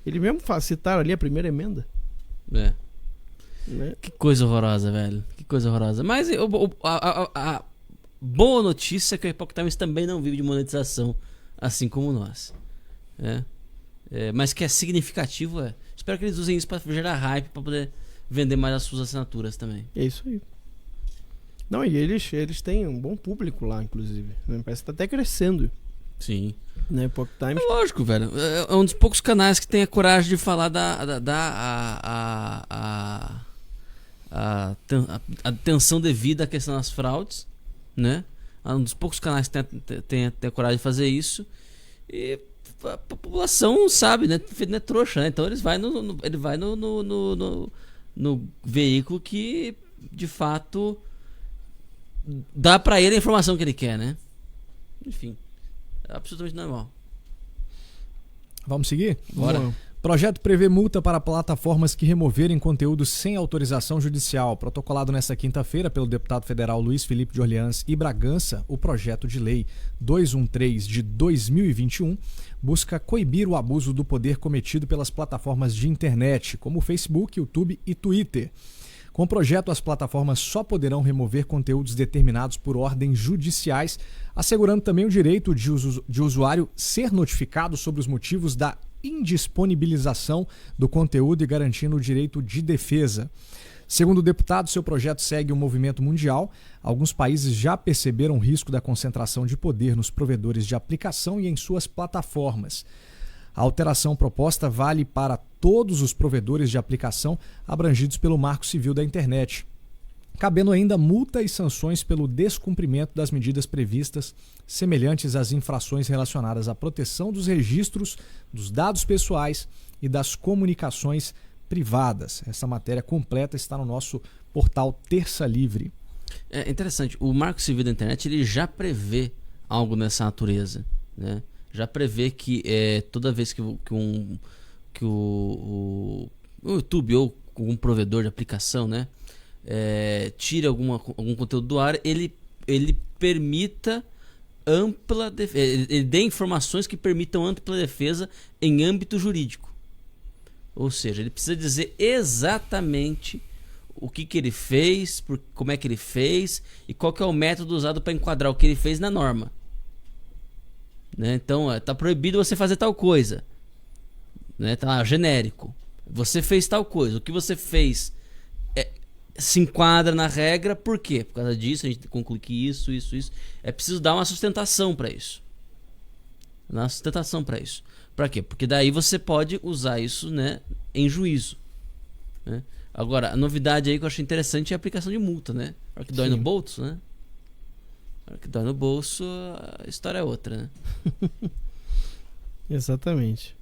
Eles mesmo citaram ali a primeira emenda. É. Né? Que coisa horrorosa, velho. Que coisa horrorosa. Mas a boa notícia é que o Epoch Times também não vive de monetização, assim como nós. Mas que é significativo, Espero que eles usem isso para gerar hype, para poder vender mais as suas assinaturas também. É isso aí. Não, e eles têm um bom público lá, inclusive. Né? Parece que tá até crescendo. Sim. Né? Epoch Times. É lógico, velho. É um dos poucos canais que tem a coragem de falar a atenção devida à questão das fraudes, né? É um dos poucos canais que tem a coragem de fazer isso. E a população sabe, né? Não é trouxa, né? Então ele vai no veículo que de fato dá pra ele a informação que ele quer, né? Enfim, é absolutamente normal. Vamos seguir? Bora. Projeto prevê multa para plataformas que removerem conteúdo sem autorização judicial. Protocolado nesta quinta-feira pelo deputado federal Luiz Felipe de Orleans e Bragança, o projeto de lei 213 de 2021 busca coibir o abuso do poder cometido pelas plataformas de internet, como o Facebook, YouTube e Twitter. Com o projeto, as plataformas só poderão remover conteúdos determinados por ordens judiciais, assegurando também o direito de usuário ser notificado sobre os motivos da indisponibilização do conteúdo e garantindo o direito de defesa. Segundo o deputado, seu projeto segue um movimento mundial. Alguns países já perceberam o risco da concentração de poder nos provedores de aplicação e em suas plataformas. A alteração proposta vale para todos os provedores de aplicação abrangidos pelo Marco Civil da Internet, cabendo ainda multa e sanções pelo descumprimento das medidas previstas, semelhantes às infrações relacionadas à proteção dos registros, dos dados pessoais e das comunicações privadas. Essa matéria completa está no nosso portal Terça Livre. É interessante, o Marco Civil da Internet ele já prevê algo nessa natureza, né? Já prevê que toda vez que o YouTube ou algum provedor de aplicação, né, tire algum conteúdo do ar, ele permita ampla defesa, ele dê informações que permitam ampla defesa em âmbito jurídico. Ou seja, ele precisa dizer exatamente o que ele fez, como é que ele fez e qual que é o método usado para enquadrar o que ele fez na norma. Né? Então, está proibido você fazer tal coisa. Né? Tá lá, genérico. Você fez tal coisa. O que você fez se enquadra na regra. Por quê? Por causa disso, a gente conclui que isso. É preciso dar uma sustentação para isso. Para quê? Porque daí você pode usar isso, né, em juízo. Né? Agora, a novidade aí que eu achei interessante é a aplicação de multa, né? A hora que dói no bolso, né? A hora que dói no bolso, a história é outra, né? Exatamente.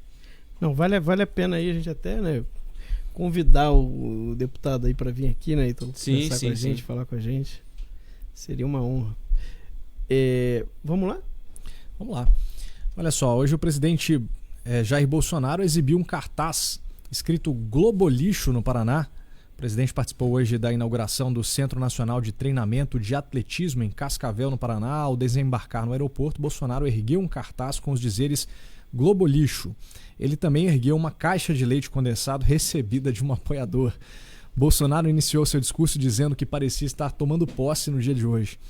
Não, vale a pena aí a gente até, né, convidar o deputado aí para vir aqui, né, então conversar com a gente, falar com a gente. Seria uma honra. Vamos lá? Vamos lá. Olha só, hoje o presidente Jair Bolsonaro exibiu um cartaz escrito Globolixo no Paraná. O presidente participou hoje da inauguração do Centro Nacional de Treinamento de Atletismo em Cascavel, no Paraná. Ao desembarcar no aeroporto, Bolsonaro ergueu um cartaz com os dizeres Globolixo. Ele também ergueu uma caixa de leite condensado recebida de um apoiador. Bolsonaro iniciou seu discurso dizendo que parecia estar tomando posse no dia de hoje.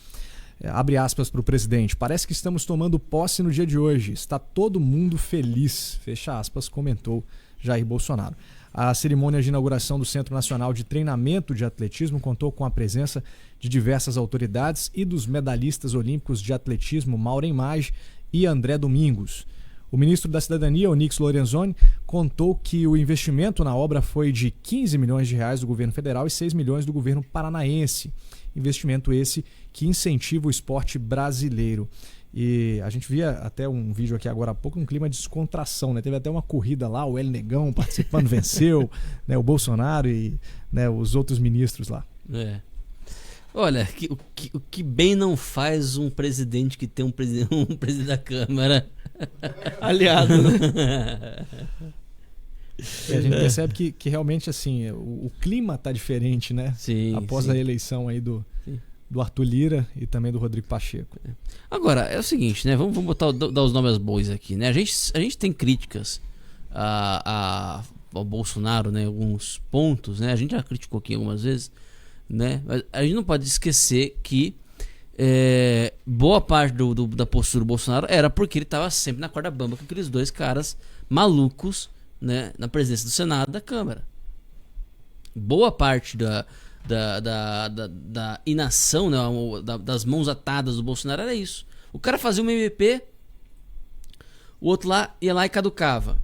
Abre aspas para o presidente. Parece que estamos tomando posse no dia de hoje. Está todo mundo feliz. Fecha aspas, comentou Jair Bolsonaro. A cerimônia de inauguração do Centro Nacional de Treinamento de Atletismo contou com a presença de diversas autoridades e dos medalhistas olímpicos de atletismo Maureen Maggi e André Domingos. O ministro da Cidadania, Onyx Lorenzoni, contou que o investimento na obra foi de 15 milhões de reais do governo federal e 6 milhões do governo paranaense. Investimento esse que incentiva o esporte brasileiro. E a gente via até um vídeo aqui agora há pouco, um clima de descontração, né? Teve até uma corrida lá, o El Negão participando, venceu, né? O Bolsonaro e, né, os outros ministros lá. Olha, o que bem não faz um presidente que tem um presidente da Câmara aliado, né? E a gente percebe que realmente assim, o clima está diferente, né? Sim, após a eleição aí do Arthur Lira e também do Rodrigo Pacheco. Agora, é o seguinte, né? Vamos dar os nomes bois aqui, né? A gente tem críticas ao Bolsonaro, né? Alguns pontos, né? A gente já criticou aqui algumas vezes, né? Mas a gente não pode esquecer que boa parte da postura do Bolsonaro era porque ele estava sempre na corda bamba com aqueles dois caras malucos, né? Na presidência do Senado e da Câmara. Boa parte da inação, né, das mãos atadas do Bolsonaro era isso. O cara fazia uma MP, o outro lá ia lá e caducava.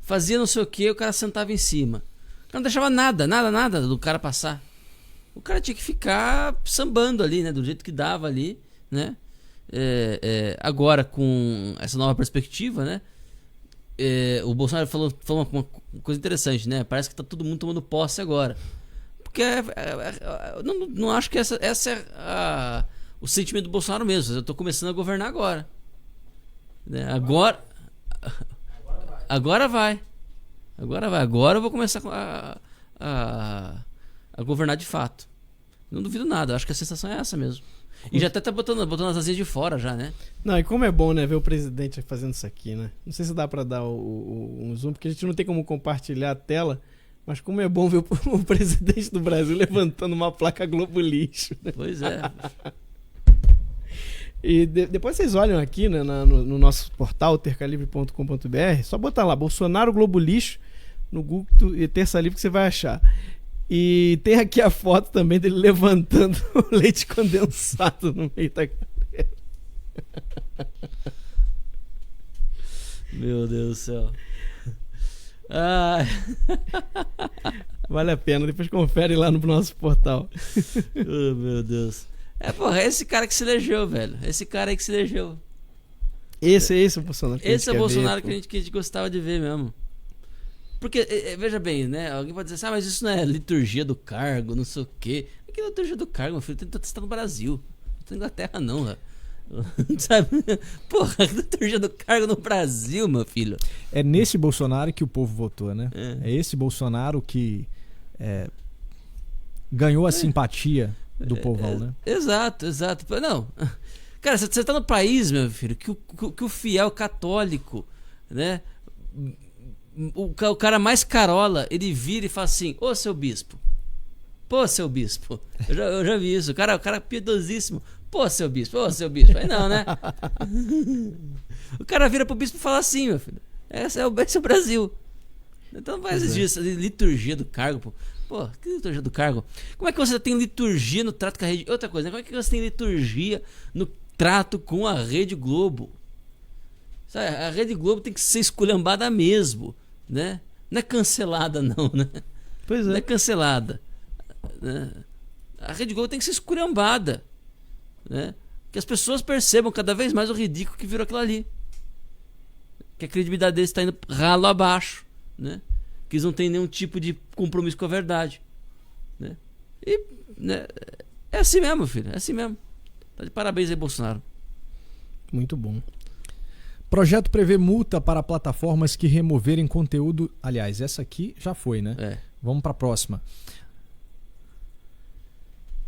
Fazia não sei o que, o cara sentava em cima. O cara não deixava nada do cara passar. O cara tinha que ficar sambando ali, né, do jeito que dava ali, né? Agora, com essa nova perspectiva, né? O Bolsonaro falou uma coisa interessante, né? Parece que tá todo mundo tomando posse agora. Porque não acho que essa é o sentimento do Bolsonaro mesmo. Eu tô começando a governar agora. Né? Agora vai. Agora eu vou começar a governar de fato. Não duvido nada. Acho que a sensação é essa mesmo. E já até tá botando as asinhas de fora já, né? Não, e como é bom, né, ver o presidente fazendo isso aqui, né? Não sei se dá pra dar um zoom, porque a gente não tem como compartilhar a tela, mas como é bom ver o presidente do Brasil levantando uma placa Globo Lixo. Né? Pois é. E depois vocês olham aqui, né, no nosso portal, tercalivre.com.br, só botar lá, Bolsonaro Globo Lixo, no Google e Terça Livre que você vai achar. E tem aqui a foto também dele levantando o leite condensado no meio da cadeira. Meu Deus do céu. Vale a pena, depois confere lá no nosso portal. Oh, meu Deus. É esse cara que se elegeu, velho. Esse cara aí que se elegeu. Esse é o Bolsonaro que esse é o Bolsonaro que a gente gostava de ver mesmo. Porque, veja bem, né? Alguém pode dizer assim, mas isso não é liturgia do cargo, não sei o quê. Que liturgia do cargo, meu filho? Você tá no Brasil. Não tá na Inglaterra, não, velho. Sabe? Porra, liturgia do cargo no Brasil, meu filho. É nesse Bolsonaro que o povo votou, né? É esse Bolsonaro que ganhou a simpatia do povão, né? Exato. Não, cara, você tá no país, meu filho, que o fiel católico, né? O cara mais carola, ele vira e fala assim, ô seu bispo. Pô, seu bispo. Eu já vi isso. O cara piedosíssimo. Pô, seu bispo. Aí não, né? O cara vira pro bispo e fala assim, meu filho. Esse é o Brasil. Então não vai existir essa liturgia do cargo, pô. Pô, que liturgia do cargo? Como é que você tem liturgia no trato com a Rede... Outra coisa, né? Como é que você tem liturgia no trato com a Rede Globo? Sabe, a Rede Globo tem que ser esculhambada mesmo, né? Não é cancelada não, né? Pois é. Não é cancelada, né? A Rede Globo tem que ser esculhambada, né? Que as pessoas percebam cada vez mais o ridículo que virou aquilo ali. Que a credibilidade deles está indo ralo abaixo, né? Que eles não têm nenhum tipo de compromisso com a verdade, né? E, né, é assim mesmo, filho, é assim mesmo. Tá de parabéns aí, Bolsonaro. Muito bom. Projeto prevê multa para plataformas que removerem conteúdo. Aliás, essa aqui já foi, né? Vamos para a próxima.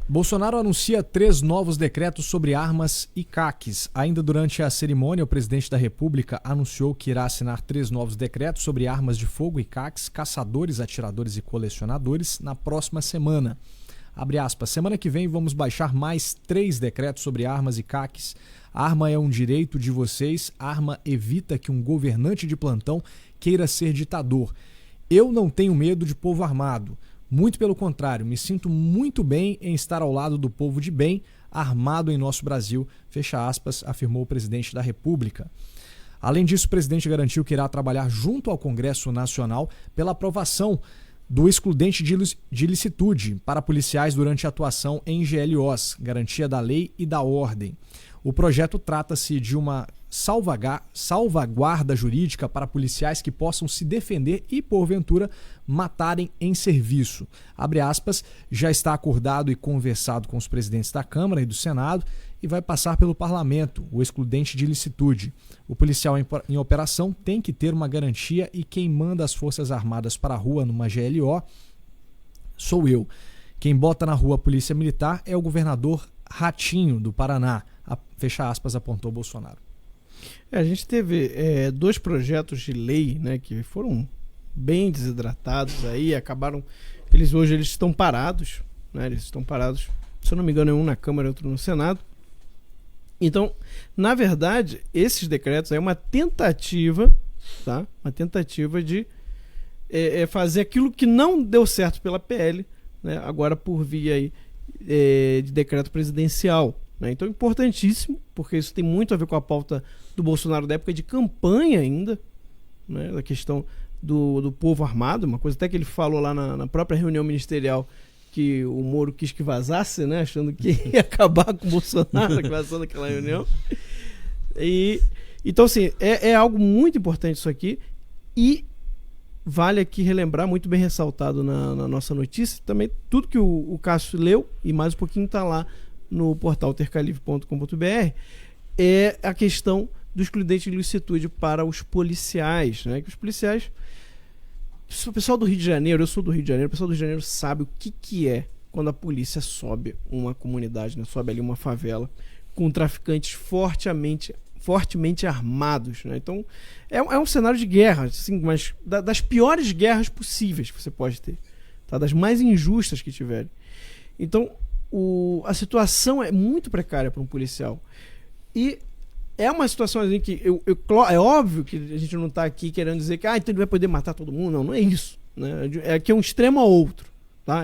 Bolsonaro anuncia 3 novos decretos sobre armas e CACs. Ainda durante a cerimônia, o presidente da República anunciou que irá assinar 3 novos decretos sobre armas de fogo e CACs, caçadores, atiradores e colecionadores na próxima semana. Abre aspas, semana que vem vamos baixar mais 3 decretos sobre armas e CACs. Arma é um direito de vocês, arma evita que um governante de plantão queira ser ditador. Eu não tenho medo de povo armado. Muito pelo contrário, me sinto muito bem em estar ao lado do povo de bem, armado em nosso Brasil, fecha aspas, afirmou o presidente da República. Além disso, o presidente garantiu que irá trabalhar junto ao Congresso Nacional pela aprovação do excludente de licitude para policiais durante a atuação em GLOs, garantia da lei e da ordem. O projeto trata-se de uma salvaguarda jurídica para policiais que possam se defender e, porventura, matarem em serviço. Abre aspas, já está acordado e conversado com os presidentes da Câmara e do Senado e vai passar pelo Parlamento, o excludente de licitude. O policial em operação tem que ter uma garantia e quem manda as Forças Armadas para a rua numa GLO sou eu. Quem bota na rua a Polícia Militar é o governador Ratinho, do Paraná. Fecha aspas, apontou Bolsonaro. A gente teve 2 projetos de lei, né, que foram bem desidratados aí, acabaram... Hoje eles estão parados, né, eles estão parados, se eu não me engano, um na Câmara e outro no Senado. Então, na verdade, esses decretos é uma tentativa, tá? Uma tentativa de fazer aquilo que não deu certo pela PL, né, agora por via aí, de decreto presidencial. Né? Então, importantíssimo, porque isso tem muito a ver com a pauta do Bolsonaro da época de campanha ainda, né, da questão do povo armado, uma coisa até que ele falou lá na própria reunião ministerial, que o Moro quis que vazasse, né, achando que ia acabar com o Bolsonaro, que vazou naquela reunião. Então, assim, é algo muito importante isso aqui, e vale aqui relembrar, muito bem ressaltado na nossa notícia, também tudo que o Cássio leu, e mais um pouquinho está lá no portal tercalivre.com.br, é a questão do excludente de ilicitude para os policiais, né? Que os policiais, o pessoal do Rio de Janeiro, eu sou do Rio de Janeiro, o pessoal do Rio de Janeiro sabe o que é quando a polícia sobe uma comunidade, né? Sobe ali uma favela com traficantes fortemente armados, né? Então é um cenário de guerra, assim, mas das piores guerras possíveis que você pode ter, tá? Das mais injustas que tiverem. Então a situação é muito precária para um policial, e é uma situação assim que é óbvio que a gente não está aqui querendo dizer que então ele vai poder matar todo mundo. Não é isso, né? É que é um extremo a outro, tá?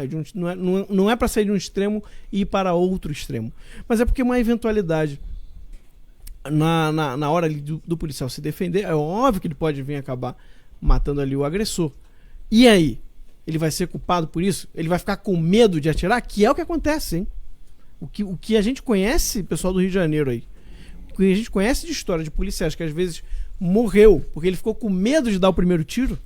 Não é para sair de um extremo e ir para outro extremo, mas é porque uma eventualidade na hora ali do policial se defender, é óbvio que ele pode vir acabar matando ali o agressor. E aí? Ele vai ser culpado por isso? Ele vai ficar com medo de atirar? Que é o que acontece, hein? O que a gente conhece, pessoal do Rio de Janeiro aí, o que a gente conhece de história de policiais que às vezes morreu porque ele ficou com medo de dar o primeiro tiro,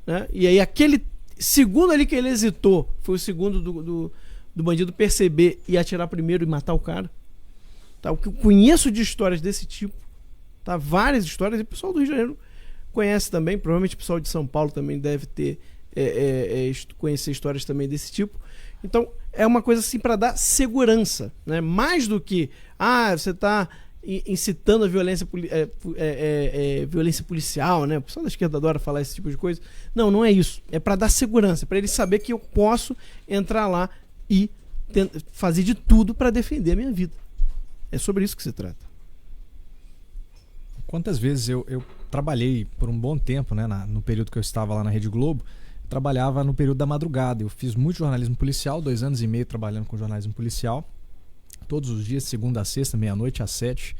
né? E aí aquele segundo ali que ele hesitou foi o segundo do bandido perceber e atirar primeiro e matar o cara. Tá? O que eu conheço de histórias desse tipo, tá? Várias histórias, e o pessoal do Rio de Janeiro conhece também, provavelmente o pessoal de São Paulo também deve ter conhecer histórias também desse tipo. Então é uma coisa assim para dar segurança, né? Mais do que você está incitando a violência, violência policial, né? O pessoal da esquerda adora falar esse tipo de coisa. Não é isso. É para dar segurança, para ele saber que eu posso entrar lá e fazer de tudo para defender a minha vida. É sobre isso que se trata. Quantas vezes eu trabalhei por um bom tempo, né, no período que eu estava lá na Rede Globo, trabalhava no período da madrugada. Eu fiz muito jornalismo policial, 2 anos e meio trabalhando com jornalismo policial, todos os dias, segunda a sexta, meia-noite às 7.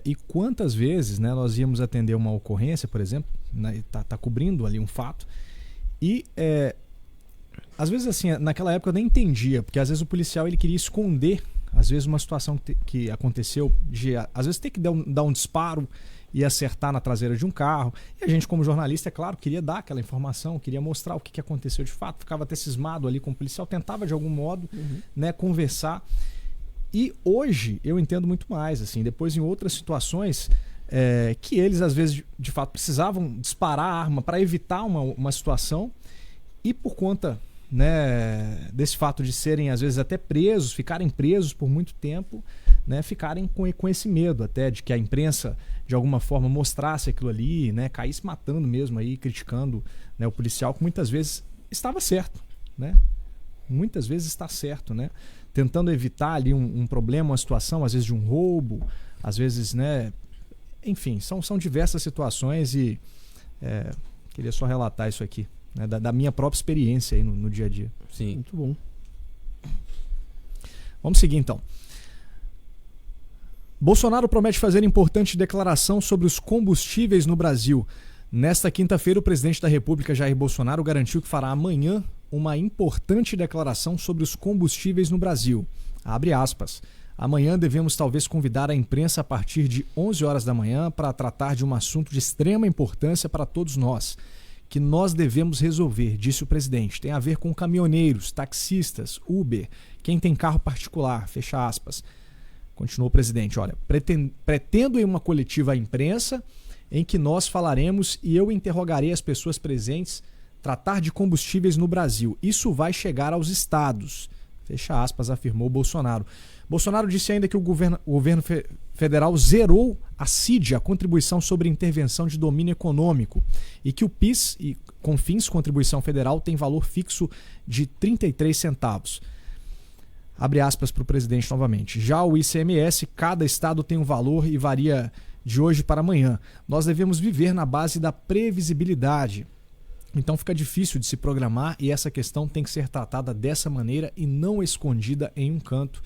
E quantas vezes, né, nós íamos atender uma ocorrência, por exemplo, né, tá cobrindo ali um fato, e às vezes assim, naquela época eu nem entendia, porque às vezes o policial ele queria esconder, às vezes uma situação que aconteceu, às vezes ter que dar um disparo e acertar na traseira de um carro, e a gente como jornalista, é claro, queria dar aquela informação, queria mostrar o que aconteceu de fato, ficava até cismado ali com o policial, tentava de algum modo, né, conversar. E hoje eu entendo muito mais, assim, depois em outras situações que eles às vezes de fato precisavam disparar a arma para evitar uma situação, e por conta, né, desse fato de serem às vezes até presos, ficarem presos por muito tempo, né, ficarem com esse medo até de que a imprensa de alguma forma mostrasse aquilo ali, né, caísse matando mesmo aí, criticando, né, o policial, que muitas vezes estava certo, né? Muitas vezes está certo, né? Tentando evitar ali um problema, uma situação, às vezes de um roubo, às vezes, né? Enfim, são diversas situações e queria só relatar isso aqui, né, da minha própria experiência aí no dia a dia. Sim. Muito bom. Vamos seguir então. Bolsonaro promete fazer importante declaração sobre os combustíveis no Brasil. Nesta quinta-feira, o presidente da República, Jair Bolsonaro, garantiu que fará amanhã uma importante declaração sobre os combustíveis no Brasil. Abre aspas. Amanhã devemos talvez convidar a imprensa a partir de 11 horas da manhã para tratar de um assunto de extrema importância para todos nós, que nós devemos resolver, disse o presidente. Tem a ver com caminhoneiros, taxistas, Uber, quem tem carro particular, fecha aspas. Continuou o presidente, olha, pretendo em uma coletiva à imprensa em que nós falaremos e eu interrogarei as pessoas presentes, tratar de combustíveis no Brasil. Isso vai chegar aos estados, fecha aspas, afirmou Bolsonaro. Bolsonaro disse ainda que o governo federal zerou a CID, a Contribuição sobre Intervenção de Domínio Econômico, e que o PIS e CONFINS, Contribuição Federal, tem valor fixo de 33 centavos. Abre aspas para o presidente novamente. Já o ICMS, cada estado tem um valor e varia de hoje para amanhã. Nós devemos viver na base da previsibilidade. Então fica difícil de se programar e essa questão tem que ser tratada dessa maneira e não escondida em um canto,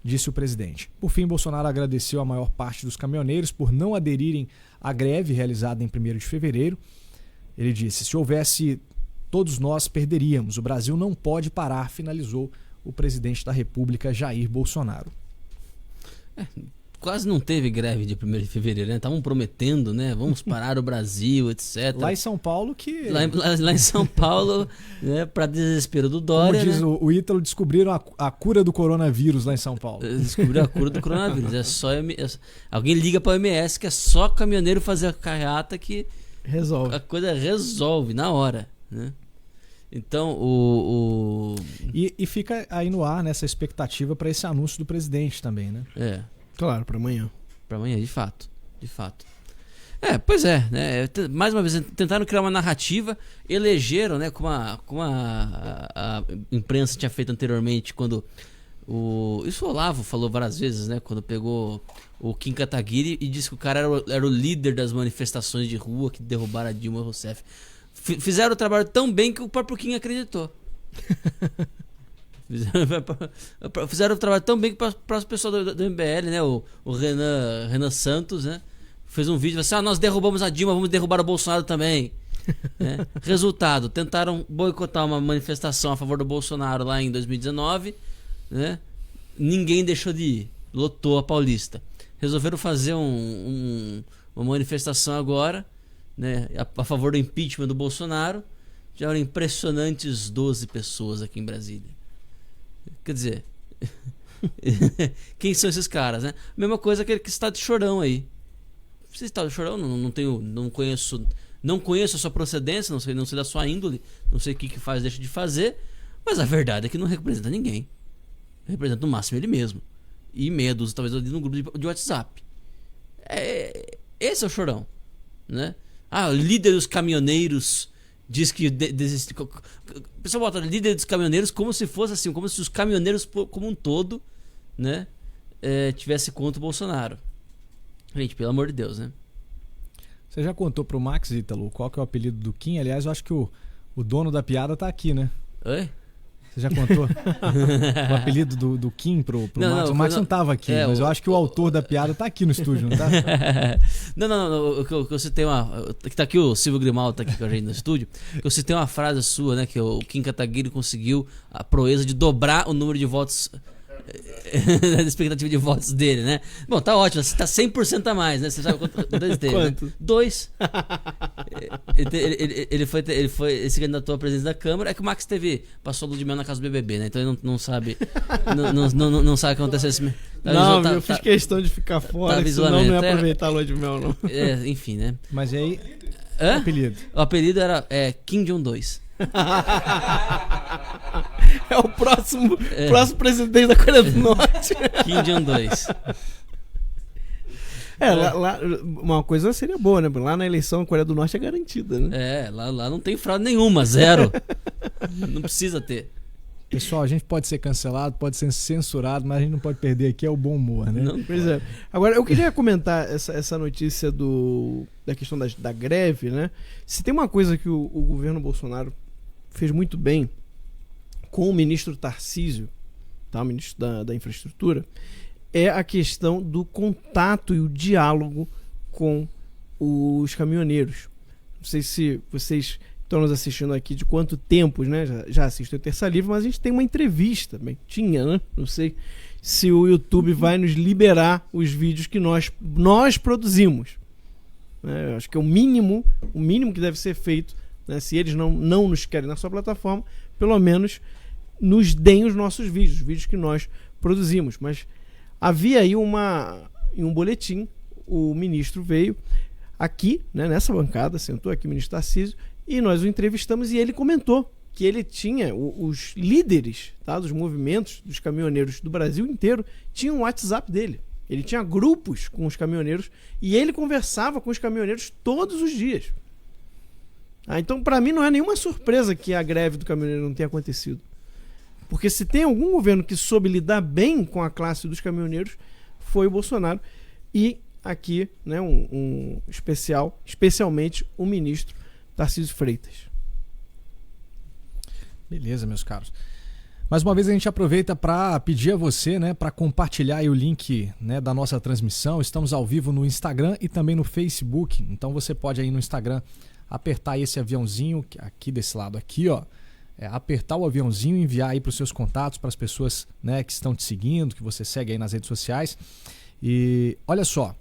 disse o presidente. Por fim, Bolsonaro agradeceu a maior parte dos caminhoneiros por não aderirem à greve realizada em 1º de fevereiro. Ele disse: se houvesse, todos nós perderíamos. O Brasil não pode parar, finalizou o presidente da República, Jair Bolsonaro. Quase não teve greve de 1º de fevereiro, né? Estavam prometendo, né? Vamos parar o Brasil, etc. Lá em São Paulo que... Lá em São Paulo, né, para desespero do Dória... Como diz, né? o Ítalo, descobriram a cura do coronavírus lá em São Paulo. Descobriram a cura do coronavírus. Alguém liga para o MS que é só caminhoneiro fazer a carreata que resolve. A coisa resolve na hora, né? Então, E fica aí no ar nessa expectativa para esse anúncio do presidente também, né? Claro, para amanhã. Para amanhã, de fato. Pois é, né? Mais uma vez, tentaram criar uma narrativa, elegeram, né? Como a imprensa tinha feito anteriormente, quando isso o Olavo falou várias vezes, né? Quando pegou o Kim Kataguiri e disse que o cara era o líder das manifestações de rua que derrubaram a Dilma Rousseff. Fizeram o trabalho tão bem que o próprio Kim acreditou. Fizeram o trabalho tão bem que o próximo pessoal do MBL, né? O Renan Santos, né? Fez um vídeo assim: nós derrubamos a Dilma, vamos derrubar o Bolsonaro também. Né? Resultado: tentaram boicotar uma manifestação a favor do Bolsonaro lá em 2019, né? Ninguém deixou de ir, lotou a Paulista. Resolveram fazer uma manifestação agora, né? A favor do impeachment do Bolsonaro. Já eram impressionantes 12 pessoas aqui em Brasília. Quer dizer, quem são esses caras, né? Mesma coisa que aquele que está de chorão aí. Você está de chorão, não conheço a sua procedência, não sei da sua índole, não sei o que faz, deixa de fazer, mas a verdade é que não representa ninguém. Representa no máximo ele mesmo. E meia dúzia, talvez, ali no grupo de WhatsApp. Esse é o chorão, né? O líder dos caminhoneiros diz que desistiu. O pessoal bota líder dos caminhoneiros como se fosse assim, como se os caminhoneiros como um todo, né, tivesse contra o Bolsonaro. Gente, pelo amor de Deus, né? Você já contou pro Max, Ítalo, qual que é o apelido do Kim? Aliás, eu acho que o dono da piada tá aqui, né? Oi? Você já contou o apelido do Kim pro Max? O Max não tava aqui, mas eu acho que o autor da piada tá aqui no estúdio, não tá? Não. Eu citei que tá aqui o Silvio Grimaldo, tá aqui com a gente no estúdio. Eu citei uma frase sua, né? Que o Kim Kataguiri conseguiu a proeza de dobrar o número de votos, a expectativa de votos dele, né? Bom, tá ótimo, você tá 100% a mais, né? Você sabe quanto ele teve? Quanto? Né? 2. Ele se candidatou à presidência da Câmara. É que o Max passou lua de mel na casa do BBB, né? Então ele não sabe não sabe o que aconteceu esse mês. Eu fiz questão de ficar fora, senão não ia aproveitar a lua de mel, não. Enfim, né? Mas e aí, o apelido? O apelido era Kim Jong 2. É o próximo presidente da Coreia do Norte. Kim Jong 2. Lá, uma coisa seria boa, né? Lá na eleição a Coreia do Norte é garantida, né? Lá não tem fraude nenhuma, zero. Não precisa ter. Pessoal, a gente pode ser cancelado, pode ser censurado, mas a gente não pode perder aqui o bom humor, né? Não. Pois é. Agora, eu queria comentar essa notícia da questão da greve, né? Se tem uma coisa que o governo Bolsonaro fez muito bem com o ministro Tarcísio, tá? O ministro da Infraestrutura, é a questão do contato e o diálogo com os caminhoneiros. Não sei se vocês estão nos assistindo aqui de quanto tempo, né? Já assistem o Terça Livre, mas a gente tem uma entrevista. Bem, tinha, né? Não sei se o YouTube vai nos liberar os vídeos que nós produzimos. Eu acho que é o mínimo que deve ser feito, né? Se eles não nos querem na sua plataforma, pelo menos nos deem os nossos vídeos que nós produzimos. Mas havia aí em um boletim, o ministro veio aqui, né, nessa bancada, sentou aqui o ministro Tarcísio, e nós o entrevistamos e ele comentou que ele tinha, os líderes, tá, dos movimentos dos caminhoneiros do Brasil inteiro, tinham o WhatsApp dele. Ele tinha grupos com os caminhoneiros e ele conversava com os caminhoneiros todos os dias. Então, para mim, não é nenhuma surpresa que a greve do caminhoneiro não tenha acontecido. Porque se tem algum governo que soube lidar bem com a classe dos caminhoneiros, foi o Bolsonaro. E aqui, né, especialmente o ministro Tarcísio Freitas. Beleza, meus caros. Mais uma vez a gente aproveita para pedir a você, né, para compartilhar aí o link, né, da nossa transmissão. Estamos ao vivo no Instagram e também no Facebook. Então você pode aí no Instagram apertar esse aviãozinho aqui desse lado aqui, ó. Apertar o aviãozinho e enviar aí para os seus contatos, para as pessoas, né, que estão te seguindo, que você segue aí nas redes sociais. E olha só,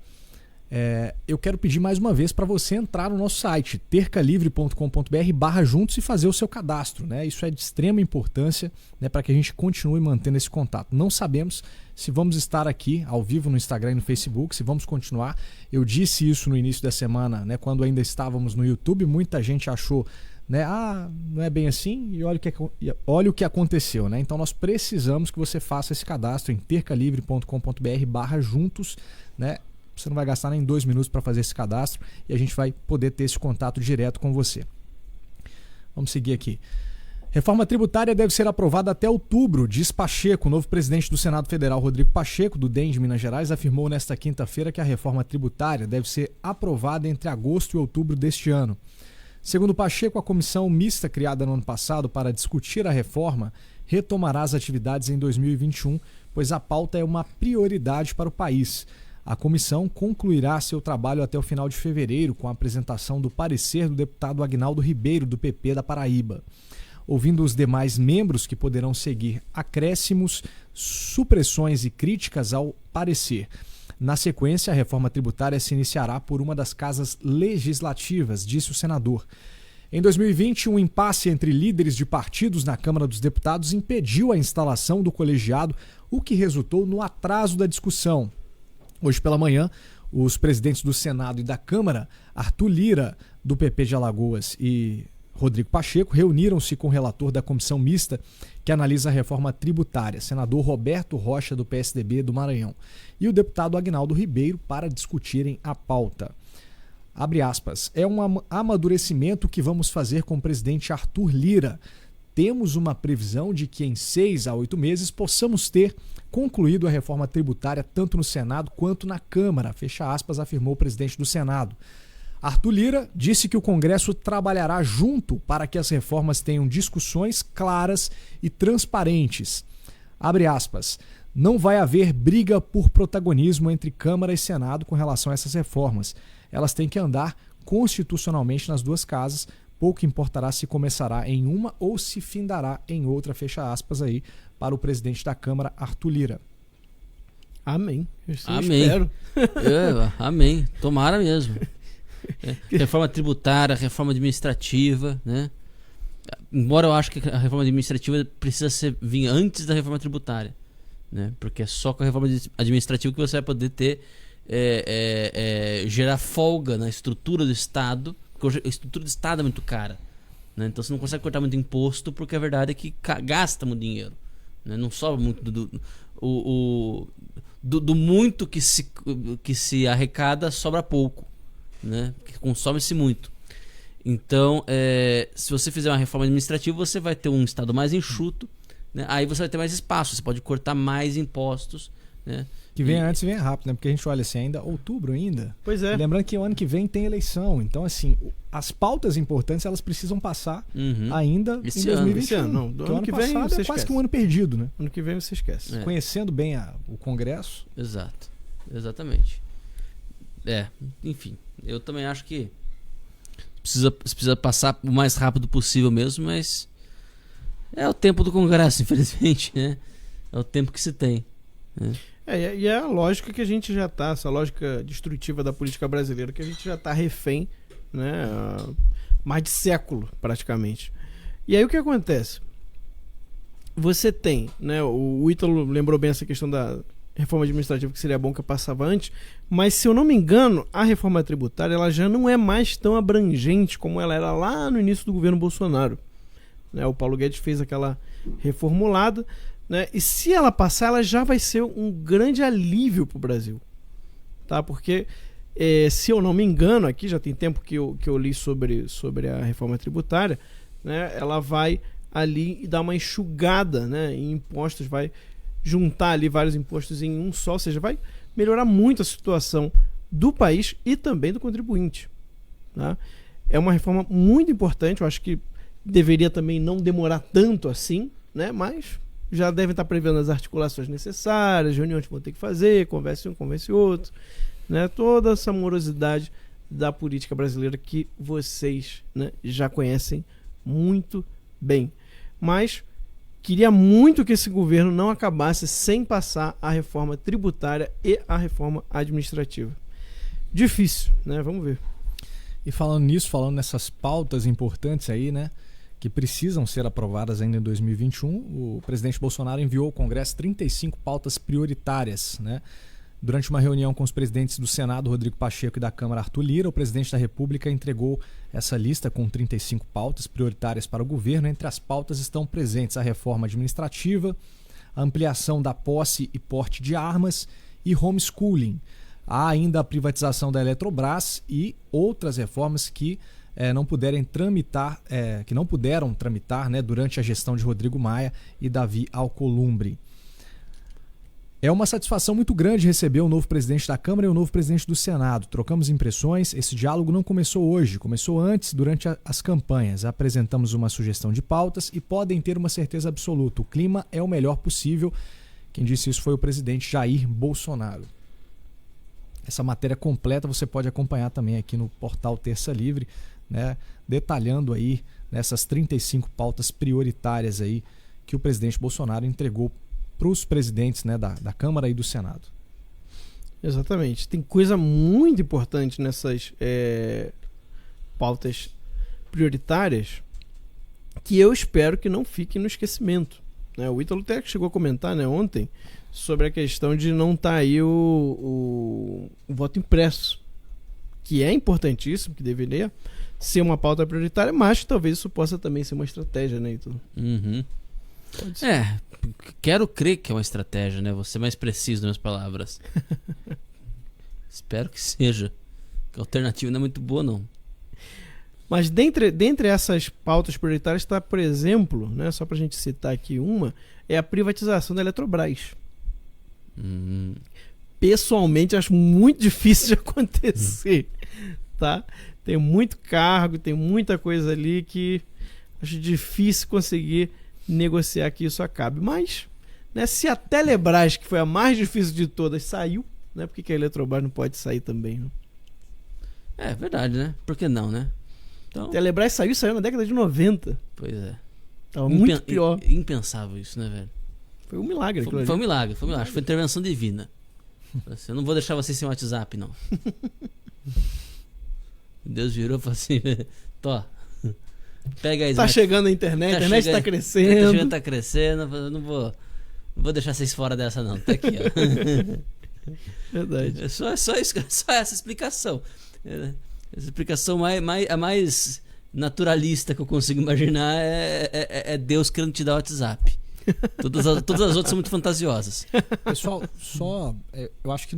eu quero pedir mais uma vez para você entrar no nosso site, tercalivre.com.br/juntos e fazer o seu cadastro, né? Isso é de extrema importância, né, para que a gente continue mantendo esse contato. Não sabemos se vamos estar aqui ao vivo no Instagram e no Facebook, se vamos continuar. Eu disse isso no início da semana, né, quando ainda estávamos no YouTube, muita gente achou, né, não é bem assim, e olha o que aconteceu, né? Então nós precisamos que você faça esse cadastro em tercalivre.com.br/juntos, né? Você não vai gastar nem 2 minutos para fazer esse cadastro e a gente vai poder ter esse contato direto com você. Vamos seguir aqui. Reforma tributária deve ser aprovada até outubro, diz Pacheco. O novo presidente do Senado Federal, Rodrigo Pacheco, do DEM de Minas Gerais, afirmou nesta quinta-feira que a reforma tributária deve ser aprovada entre agosto e outubro deste ano. Segundo Pacheco, a comissão mista criada no ano passado para discutir a reforma retomará as atividades em 2021, pois a pauta é uma prioridade para o país. A comissão concluirá seu trabalho até o final de fevereiro com a apresentação do parecer do deputado Aguinaldo Ribeiro, do PP da Paraíba. Ouvindo os demais membros, que poderão seguir acréscimos, supressões e críticas ao parecer. Na sequência, a reforma tributária se iniciará por uma das casas legislativas, disse o senador. Em 2020, um impasse entre líderes de partidos na Câmara dos Deputados impediu a instalação do colegiado, o que resultou no atraso da discussão. Hoje pela manhã, os presidentes do Senado e da Câmara, Arthur Lira, do PP de Alagoas, e Rodrigo Pacheco, reuniram-se com o relator da comissão mista que analisa a reforma tributária, senador Roberto Rocha, do PSDB do Maranhão, e o deputado Aguinaldo Ribeiro, para discutirem a pauta. Abre aspas, é um amadurecimento que vamos fazer com o presidente Arthur Lira. Temos uma previsão de que em 6 a 8 meses possamos ter concluído a reforma tributária tanto no Senado quanto na Câmara, fecha aspas, afirmou o presidente do Senado. Arthur Lira disse que o Congresso trabalhará junto para que as reformas tenham discussões claras e transparentes. Abre aspas, não vai haver briga por protagonismo entre Câmara e Senado com relação a essas reformas. Elas têm que andar constitucionalmente nas duas casas. Pouco importará se começará em uma ou se findará em outra, fecha aspas aí, para o presidente da Câmara, Arthur Lira. Amém. Amém. Espero. Amém. Tomara mesmo. Reforma tributária, reforma administrativa, né? Embora eu acho que a reforma administrativa precisa vir antes da reforma tributária, né? Porque é só com a reforma administrativa que você vai poder ter gerar folga na estrutura do Estado. Porque a estrutura do Estado é muito cara, né? Então você não consegue cortar muito imposto, porque a verdade é que gasta muito dinheiro, né? Não sobra muito do muito que se arrecada, sobra pouco, né? Porque consome-se muito. Então, se você fizer uma reforma administrativa, você vai ter um Estado mais enxuto, né? Aí você vai ter mais espaço, você pode cortar mais impostos, né? Que venha antes e venha rápido, né? Porque a gente olha assim, ainda outubro ainda. Pois é. Lembrando que o ano que vem tem eleição. Então, assim, as pautas importantes, elas precisam passar ainda Esse em 2021. Esse ano, não. Do ano que vem passado você é quase esquece. que um ano perdido, né? Ano que vem você esquece. Conhecendo bem o Congresso. Exato. Exatamente. Enfim. Eu também acho que precisa passar o mais rápido possível mesmo, mas é o tempo do Congresso, infelizmente, né? É o tempo que se tem, né? E é a lógica que a gente já tá, essa lógica destrutiva da política brasileira, que a gente já tá refém, né, há mais de século, praticamente. E aí o que acontece? Você tem, né, o Ítalo lembrou bem essa questão da reforma administrativa, que seria bom que eu passava antes, mas se eu não me engano, a reforma tributária ela já não é mais tão abrangente como ela era lá no início do governo Bolsonaro, né? O Paulo Guedes fez aquela reformulada, né? E se ela passar, ela já vai ser um grande alívio para o Brasil, tá? Porque se eu não me engano, aqui já tem tempo que eu li sobre a reforma tributária, né? Ela vai ali dar uma enxugada, né, em impostos, vai juntar ali vários impostos em um só, ou seja, vai melhorar muito a situação do país e também do contribuinte, tá? É uma reforma muito importante, eu acho que deveria também não demorar tanto assim, né? Mas já devem estar prevendo as articulações necessárias, reuniões que vão ter que fazer, converse um, converse outro, né? Toda essa morosidade da política brasileira que vocês, né, já conhecem muito bem. Mas queria muito que esse governo não acabasse sem passar a reforma tributária e a reforma administrativa. Difícil, né? Vamos ver. E falando nisso, falando nessas pautas importantes aí, né, que precisam ser aprovadas ainda em 2021, o presidente Bolsonaro enviou ao Congresso 35 pautas prioritárias, né? Durante uma reunião com os presidentes do Senado, Rodrigo Pacheco, e da Câmara, Arthur Lira, o presidente da República entregou essa lista com 35 pautas prioritárias para o governo. Entre as pautas estão presentes a reforma administrativa, a ampliação da posse e porte de armas e homeschooling. Há ainda a privatização da Eletrobras e outras reformas que não puderam tramitar, né, durante a gestão de Rodrigo Maia e Davi Alcolumbre. É uma satisfação muito grande receber o novo presidente da Câmara e o novo presidente do Senado. Trocamos impressões. Esse diálogo não começou hoje, começou antes, durante as campanhas. Apresentamos uma sugestão de pautas e podem ter uma certeza absoluta: o clima é o melhor possível. Quem disse isso foi o presidente Jair Bolsonaro. Essa matéria completa você pode acompanhar também aqui no portal Terça Livre, né, detalhando aí nessas 35 pautas prioritárias aí que o presidente Bolsonaro entregou para os presidentes, né, da Câmara e do Senado. Exatamente. Tem coisa muito importante nessas pautas prioritárias que eu espero que não fiquem no esquecimento, né? O Ítalo até chegou a comentar, né, ontem sobre a questão de não estar aí o voto impresso, que é importantíssimo, que deveria ser uma pauta prioritária, mas que talvez isso possa também ser uma estratégia, né, Ítalo? Uhum. Quero crer que é uma estratégia, né? Vou ser mais preciso nas minhas palavras. Espero que seja. Que a alternativa não é muito boa, não. Mas dentre essas pautas prioritárias está, por exemplo, né, só para a gente citar aqui uma, é a privatização da Eletrobras. Pessoalmente, acho muito difícil de acontecer. Tá? Tem muito cargo, tem muita coisa ali que acho difícil conseguir negociar que isso acabe. Mas, né, se a Telebrás, que foi a mais difícil de todas, saiu, né, por que a Eletrobras não pode sair também? Né? É verdade, né? Por que não, né? Então... Telebrás saiu na década de 90. Pois é. Tava muito pior. Impensável isso, né, velho? Foi um milagre. Foi um milagre. Acho que foi intervenção divina. Eu não vou deixar vocês sem WhatsApp, não. Deus virou e falou assim: Tó, pega aí. Tá chegando a internet, a internet tá crescendo. A internet tá crescendo. Eu não vou deixar vocês fora dessa, não. Tá aqui, ó. Verdade. É só essa explicação. Essa explicação a mais naturalista que eu consigo imaginar é Deus querendo te dar o WhatsApp. Todas as outras são muito fantasiosas. Pessoal, eu acho que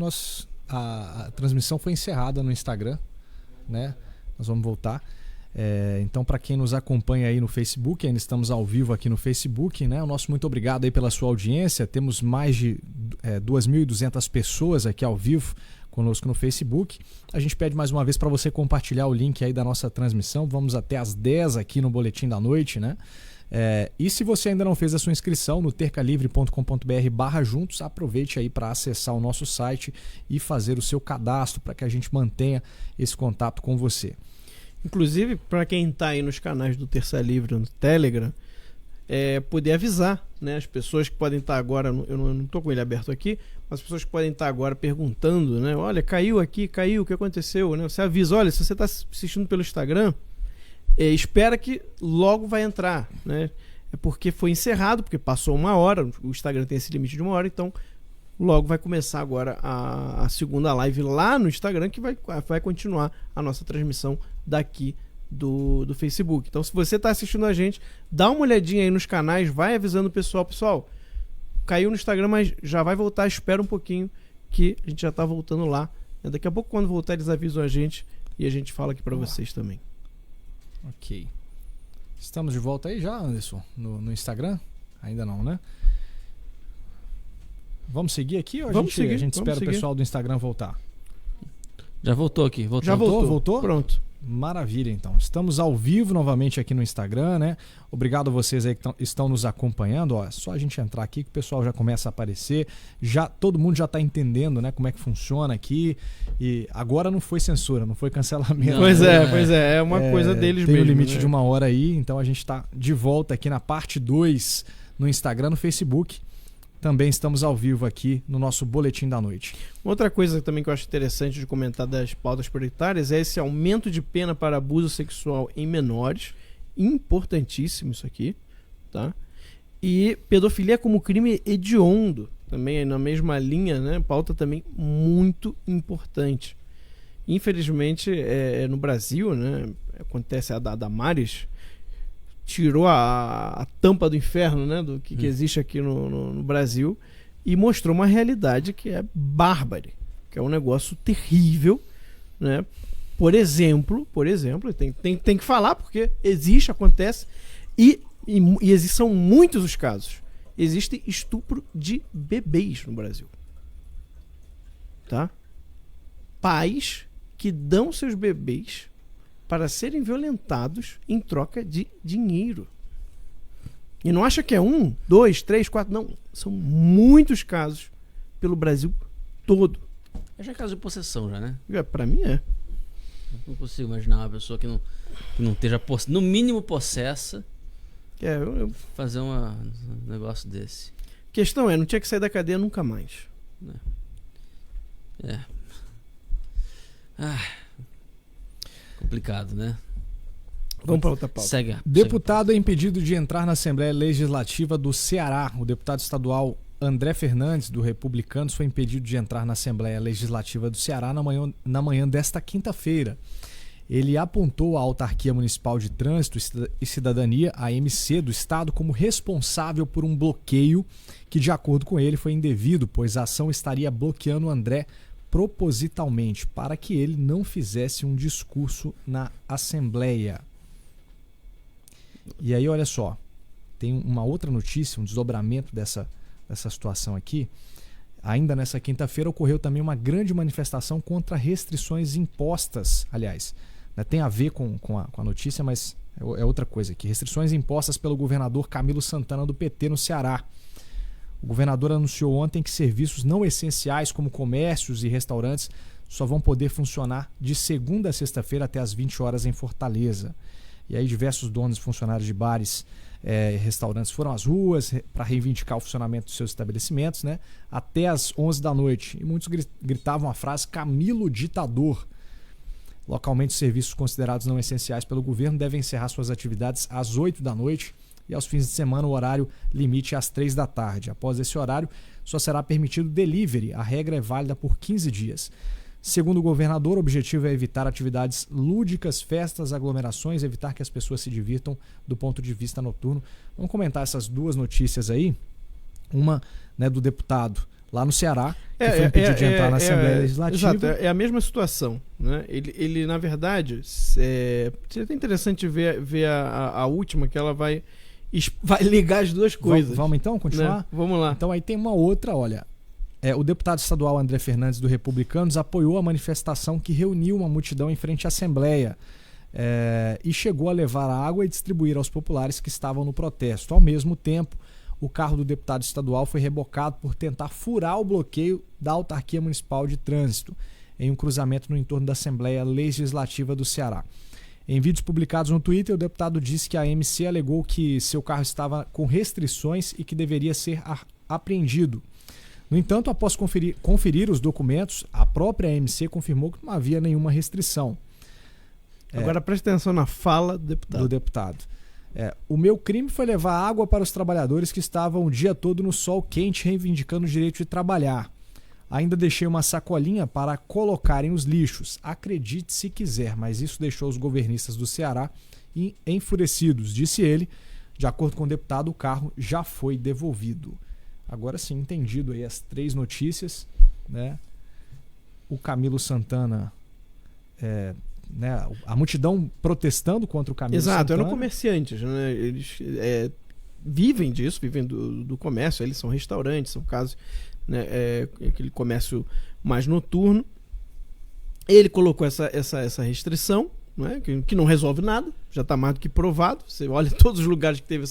a transmissão foi encerrada no Instagram, né? Nós vamos voltar. Então, para quem nos acompanha aí no Facebook, ainda estamos ao vivo aqui no Facebook, né? O nosso muito obrigado aí pela sua audiência. Temos mais de 2.200 pessoas aqui ao vivo conosco no Facebook. A gente pede mais uma vez para você compartilhar o link aí da nossa transmissão. Vamos até às 10 aqui no Boletim da Noite, né? E se você ainda não fez a sua inscrição no tercalivre.com.br/juntos, aproveite aí para acessar o nosso site e fazer o seu cadastro para que a gente mantenha esse contato com você. Inclusive, para quem está aí nos canais do Terça Livre no Telegram, poder avisar, né, as pessoas que podem estar agora, eu não estou com ele aberto aqui, mas as pessoas que podem estar agora perguntando, né, olha, caiu aqui, o que aconteceu? Né? Você avisa, olha, se você está assistindo pelo Instagram, espera que logo vai entrar, né? É porque foi encerrado, porque passou 1 hora, o Instagram tem esse limite de 1 hora, então logo vai começar agora a segunda live lá no Instagram, que vai continuar a nossa transmissão daqui do Facebook. Então, se você está assistindo a gente, dá uma olhadinha aí nos canais, vai avisando o pessoal, caiu no Instagram, mas já vai voltar, espera um pouquinho que a gente já está voltando lá. Daqui a pouco, quando voltar, eles avisam a gente e a gente fala aqui para vocês também. Ok. Estamos de volta aí já, Anderson, no Instagram? Ainda não, né? Vamos seguir aqui ou a gente espera o pessoal do Instagram voltar? Já voltou aqui. Já voltou? Pronto. Maravilha, então. Estamos ao vivo novamente aqui no Instagram, né? Obrigado a vocês aí que estão nos acompanhando. Ó, só a gente entrar aqui que o pessoal já começa a aparecer. Todo mundo já está entendendo, né, como é que funciona aqui. E agora não foi censura, não foi cancelamento. Não, Pois é uma coisa deles tem mesmo. Tem um limite, né? de 1 hora aí, então a gente está de volta aqui na parte 2 no Instagram, no Facebook. Também estamos ao vivo aqui no nosso Boletim da Noite. Outra coisa também que eu acho interessante de comentar das pautas prioritárias é esse aumento de pena para abuso sexual em menores. Importantíssimo isso aqui, tá? E pedofilia como crime hediondo, também na mesma linha, né? Pauta também muito importante. Infelizmente, no Brasil, né? Acontece a da Damares, tirou a tampa do inferno, né, do que existe aqui no Brasil, e mostrou uma realidade que é bárbara, que é um negócio terrível, né? Por exemplo, tem que falar porque existe, acontece, e são muitos os casos. Existe estupro de bebês no Brasil, tá? Pais que dão seus bebês para serem violentados em troca de dinheiro. E não acha que é 1, 2, 3, 4, não. São muitos casos pelo Brasil todo. Já é caso de possessão já, né? Pra mim é. Não consigo imaginar uma pessoa que não esteja, no mínimo, possessa fazer um negócio desse. Questão não tinha que sair da cadeia nunca mais. Complicado, né? Vamos para outra pauta. Segue. Deputado é impedido de entrar na Assembleia Legislativa do Ceará. O deputado estadual André Fernandes, do Republicanos, foi impedido de entrar na Assembleia Legislativa do Ceará na manhã desta quinta-feira. Ele apontou a Autarquia Municipal de Trânsito e Cidadania, a AMC, do Estado, como responsável por um bloqueio que, de acordo com ele, foi indevido, pois a ação estaria bloqueando o André propositalmente para que ele não fizesse um discurso na Assembleia. E aí, olha só, tem uma outra notícia, um desdobramento dessa situação aqui. Ainda nessa quinta-feira ocorreu também uma grande manifestação contra restrições impostas, aliás, né, tem a ver com a notícia, mas é outra coisa aqui. Restrições impostas pelo governador Camilo Santana do PT no Ceará. O governador anunciou ontem que serviços não essenciais como comércios e restaurantes só vão poder funcionar de segunda a sexta-feira até às 20 horas em Fortaleza. E aí diversos donos e funcionários de bares e restaurantes foram às ruas para reivindicar o funcionamento dos seus estabelecimentos, né, até às 11 da noite. E muitos gritavam a frase Camilo Ditador. Localmente, os serviços considerados não essenciais pelo governo devem encerrar suas atividades às 8 da noite e aos fins de semana o horário limite é às 3 da tarde. Após esse horário, só será permitido delivery. A regra é válida por 15 dias. Segundo o governador, o objetivo é evitar atividades lúdicas, festas, aglomerações, evitar que as pessoas se divirtam do ponto de vista noturno. Vamos comentar essas duas notícias aí. Uma, né, do deputado lá no Ceará, que foi impedido de entrar na Assembleia Legislativa. Exato, é a mesma situação, né? Ele na verdade, seria até interessante ver a última, que ela vai ligar as duas coisas. Vamos então continuar? Né? Vamos lá. Então aí tem uma outra, olha. O deputado estadual André Fernandes, do Republicanos, apoiou a manifestação que reuniu uma multidão em frente à Assembleia e chegou a levar água e distribuir aos populares que estavam no protesto. Ao mesmo tempo, o carro do deputado estadual foi rebocado por tentar furar o bloqueio da Autarquia Municipal de Trânsito em um cruzamento no entorno da Assembleia Legislativa do Ceará. Em vídeos publicados no Twitter, o deputado disse que a AMC alegou que seu carro estava com restrições e que deveria ser apreendido. No entanto, após conferir os documentos, a própria AMC confirmou que não havia nenhuma restrição. Agora preste atenção na fala do deputado. O meu crime foi levar água para os trabalhadores que estavam o dia todo no sol quente reivindicando o direito de trabalhar. Ainda deixei uma sacolinha para colocarem os lixos. Acredite se quiser, mas isso deixou os governistas do Ceará enfurecidos, disse ele. De acordo com o deputado, o carro já foi devolvido. Agora sim, entendido aí as três notícias, né? O Camilo Santana, né? A multidão protestando contra o Camilo Santana. Exato, eram comerciantes, né? Eles vivem disso, vivem do comércio, eles são restaurantes, são casos, né? Aquele comércio mais noturno. Ele colocou essa restrição, não é? Que não resolve nada, já está mais do que provado. Você olha todos os lugares que teve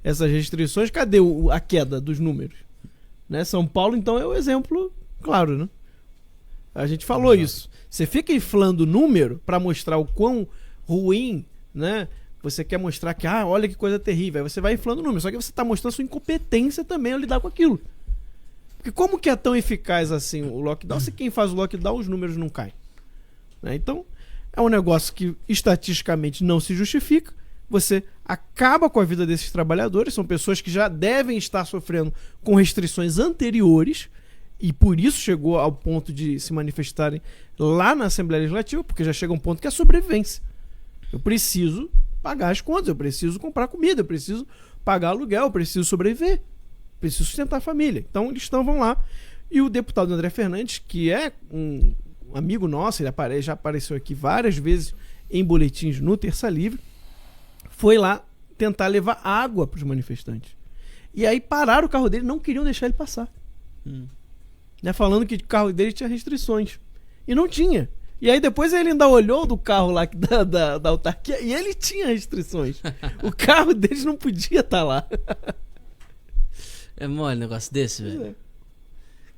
essas restrições, cadê a queda dos números? Né? São Paulo, então, é o exemplo claro, né? A gente falou isso. Você fica inflando o número para mostrar o quão ruim, né? Você quer mostrar que, olha que coisa terrível. Aí você vai inflando o número, só que você está mostrando sua incompetência também a lidar com aquilo. Porque como que é tão eficaz assim o lockdown, se quem faz o lockdown os números não caem? Né? Então, é um negócio que estatisticamente não se justifica. Você acaba com a vida desses trabalhadores, são pessoas que já devem estar sofrendo com restrições anteriores e por isso chegou ao ponto de se manifestarem lá na Assembleia Legislativa, porque já chega um ponto que é sobrevivência. Eu preciso pagar as contas, eu preciso comprar comida, eu preciso pagar aluguel, eu preciso sobreviver, preciso sustentar a família. Então eles vão lá. E o deputado André Fernandes, que é um amigo nosso, ele já apareceu aqui várias vezes em boletins no Terça Livre, foi lá tentar levar água para os manifestantes. E aí pararam o carro dele, não queriam deixar ele passar. Né, falando que o carro dele tinha restrições. E não tinha. E aí depois ele ainda olhou do carro lá da autarquia e ele tinha restrições. O carro deles não podia estar lá. É mole um negócio desse, velho.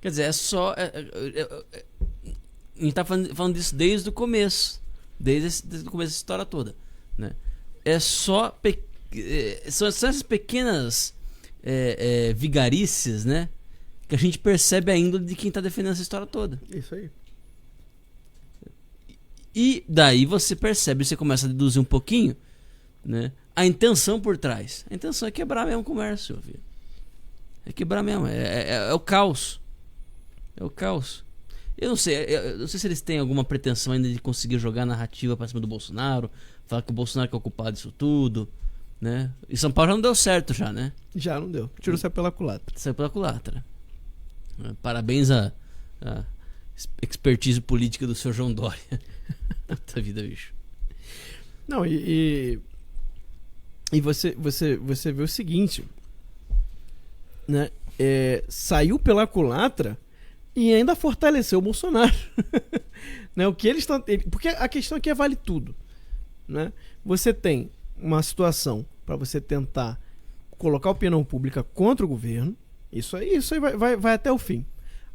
Quer dizer, é só... a gente tá falando disso desde o começo. Desde o começo da história toda. Né? É só... São essas pequenas vigarícias, né? Que a gente percebe a índole de quem tá defendendo essa história toda. Isso aí. E daí você percebe, você começa a deduzir um pouquinho, né? A intenção por trás. A intenção é quebrar mesmo o comércio, filho. É quebrar mesmo. É o caos. É o caos. Eu não sei se eles têm alguma pretensão ainda de conseguir jogar narrativa pra cima do Bolsonaro, falar que o Bolsonaro que é o culpado disso tudo, né? E São Paulo já não deu certo já, né? Já não deu. Tirou saiu pela culatra. Saiu pela culatra. Parabéns à expertise política do seu João Dória. Puta vida, bicho. Não, e você vê o seguinte, né? Saiu pela culatra e ainda fortaleceu o Bolsonaro. Né? O que eles estão... Porque a questão aqui vale tudo. Né? Você tem uma situação para você tentar colocar a opinião pública contra o governo. Isso aí vai até o fim.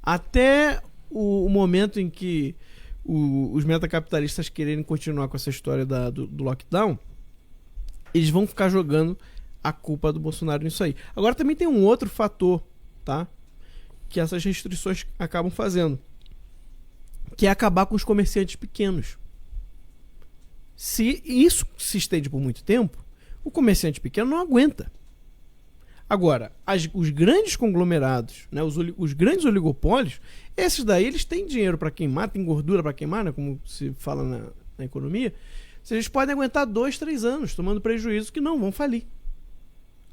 Até o momento em que os metacapitalistas quererem continuar com essa história do lockdown, eles vão ficar jogando a culpa do Bolsonaro nisso aí. Agora também tem um outro fator, tá? Que essas restrições acabam fazendo, que é acabar com os comerciantes pequenos. Se isso se estende por muito tempo, o comerciante pequeno não aguenta. Agora, os grandes conglomerados, né, os grandes oligopólios, esses daí eles têm dinheiro para queimar, têm gordura para queimar, né, como se fala na economia. Eles podem aguentar 2, 3 anos tomando prejuízo que não vão falir.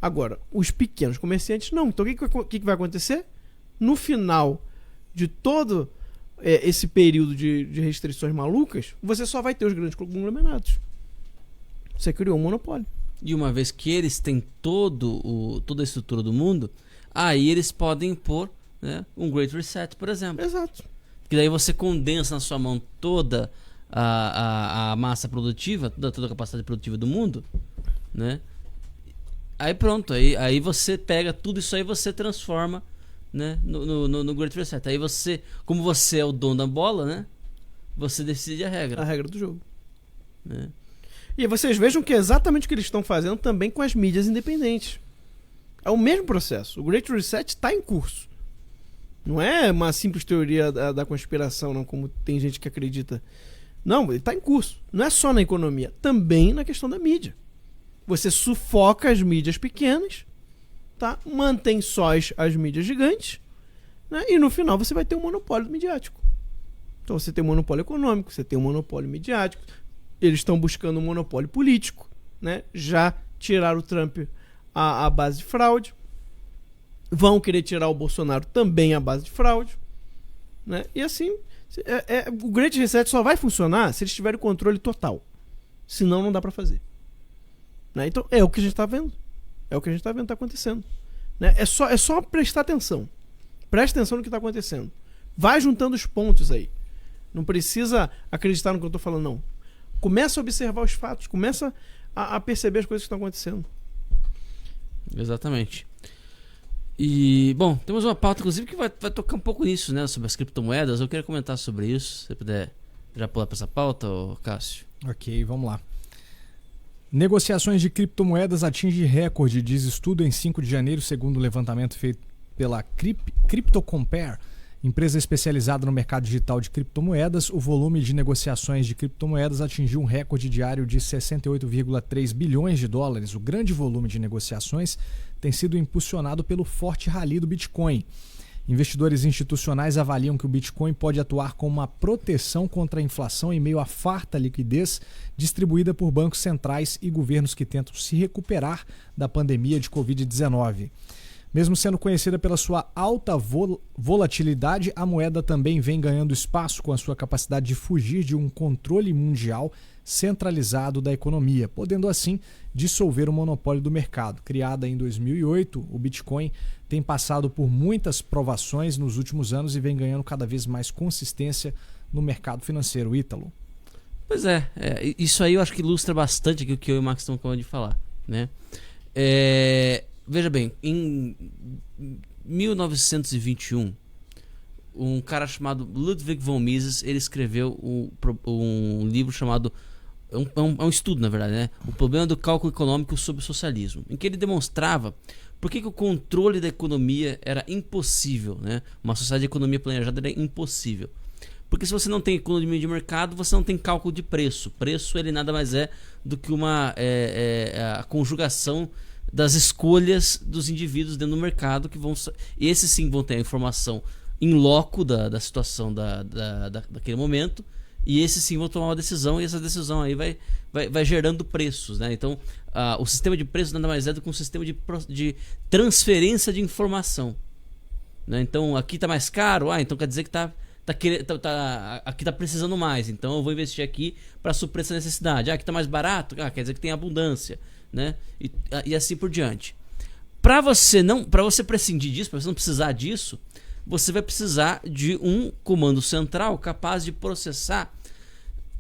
Agora, os pequenos comerciantes não. Então o que vai acontecer? No final de todo esse período de restrições malucas, você só vai ter os grandes conglomerados. Você criou um monopólio. E uma vez que eles têm toda a estrutura do mundo, aí eles podem pôr, né, um Great Reset, por exemplo. Exato. Que daí você condensa na sua mão toda a massa produtiva, toda a capacidade produtiva do mundo, né? Aí pronto, aí você pega tudo isso aí e você transforma, né, no Great Reset. Aí você, como você é o dono da bola, né, você decide a regra. A regra do jogo. Né? E vocês vejam que é exatamente o que eles estão fazendo também com as mídias independentes. É o mesmo processo. O Great Reset está em curso. Não é uma simples teoria da conspiração, não, como tem gente que acredita. Não, ele está em curso. Não é só na economia, também na questão da mídia. Você sufoca as mídias pequenas, tá? Mantém só as mídias gigantes, né? E no final você vai ter um monopólio midiático. Então você tem um monopólio econômico, você tem um monopólio midiático. Eles estão buscando um monopólio político, né? Já tiraram o Trump à base de fraude. Vão querer tirar o Bolsonaro também à base de fraude, né? E assim, o Great Reset só vai funcionar se eles tiverem controle total. Senão não dá para fazer. Né? Então é o que a gente está vendo. É o que a gente está vendo, está acontecendo. Né? É só prestar atenção. Presta atenção no que está acontecendo. Vai juntando os pontos aí. Não precisa acreditar no que eu estou falando, não. Começa a observar os fatos, começa a perceber as coisas que estão acontecendo. Exatamente. E, bom, temos uma pauta, inclusive, que vai tocar um pouco nisso, né? Sobre as criptomoedas. Eu queria comentar sobre isso. Se você puder já pular para essa pauta, Cássio. Ok, vamos lá. Negociações de criptomoedas atingem recorde, diz estudo em 5 de janeiro, segundo o levantamento feito pela CryptoCompare, empresa especializada no mercado digital de criptomoedas. O volume de negociações de criptomoedas atingiu um recorde diário de 68,3 bilhões de dólares. O grande volume de negociações tem sido impulsionado pelo forte rally do Bitcoin. Investidores institucionais avaliam que o Bitcoin pode atuar como uma proteção contra a inflação em meio à farta liquidez distribuída por bancos centrais e governos que tentam se recuperar da pandemia de Covid-19. Mesmo sendo conhecida pela sua alta volatilidade, a moeda também vem ganhando espaço com a sua capacidade de fugir de um controle mundial centralizado da economia, podendo assim dissolver o monopólio do mercado. Criada em 2008, o Bitcoin tem passado por muitas provações nos últimos anos e vem ganhando cada vez mais consistência no mercado financeiro. Ítalo. Pois isso aí eu acho que ilustra bastante aqui o que eu e o Max estão acabando de falar, né? Veja bem, em 1921, um cara chamado Ludwig von Mises, ele escreveu um livro chamado, é um estudo na verdade, né? O problema do cálculo econômico sobre o socialismo, em que ele demonstrava por que o controle da economia era impossível, né? Uma sociedade de economia planejada era impossível. Porque se você não tem economia de mercado, você não tem cálculo de preço. Preço ele nada mais é do que a conjugação das escolhas dos indivíduos dentro do mercado, que esses sim vão ter a informação in loco da situação daquele momento, e esses sim vão tomar uma decisão, e essa decisão aí vai gerando preços, né? Então o sistema de preços nada mais é do que um sistema de transferência de informação, né? Então aqui está mais caro, então quer dizer que aqui está precisando mais, então eu vou investir aqui para suprir essa necessidade. Aqui está mais barato, quer dizer que tem abundância, né? E assim por diante. Para você prescindir disso, para você não precisar disso, você vai precisar de um comando central capaz de processar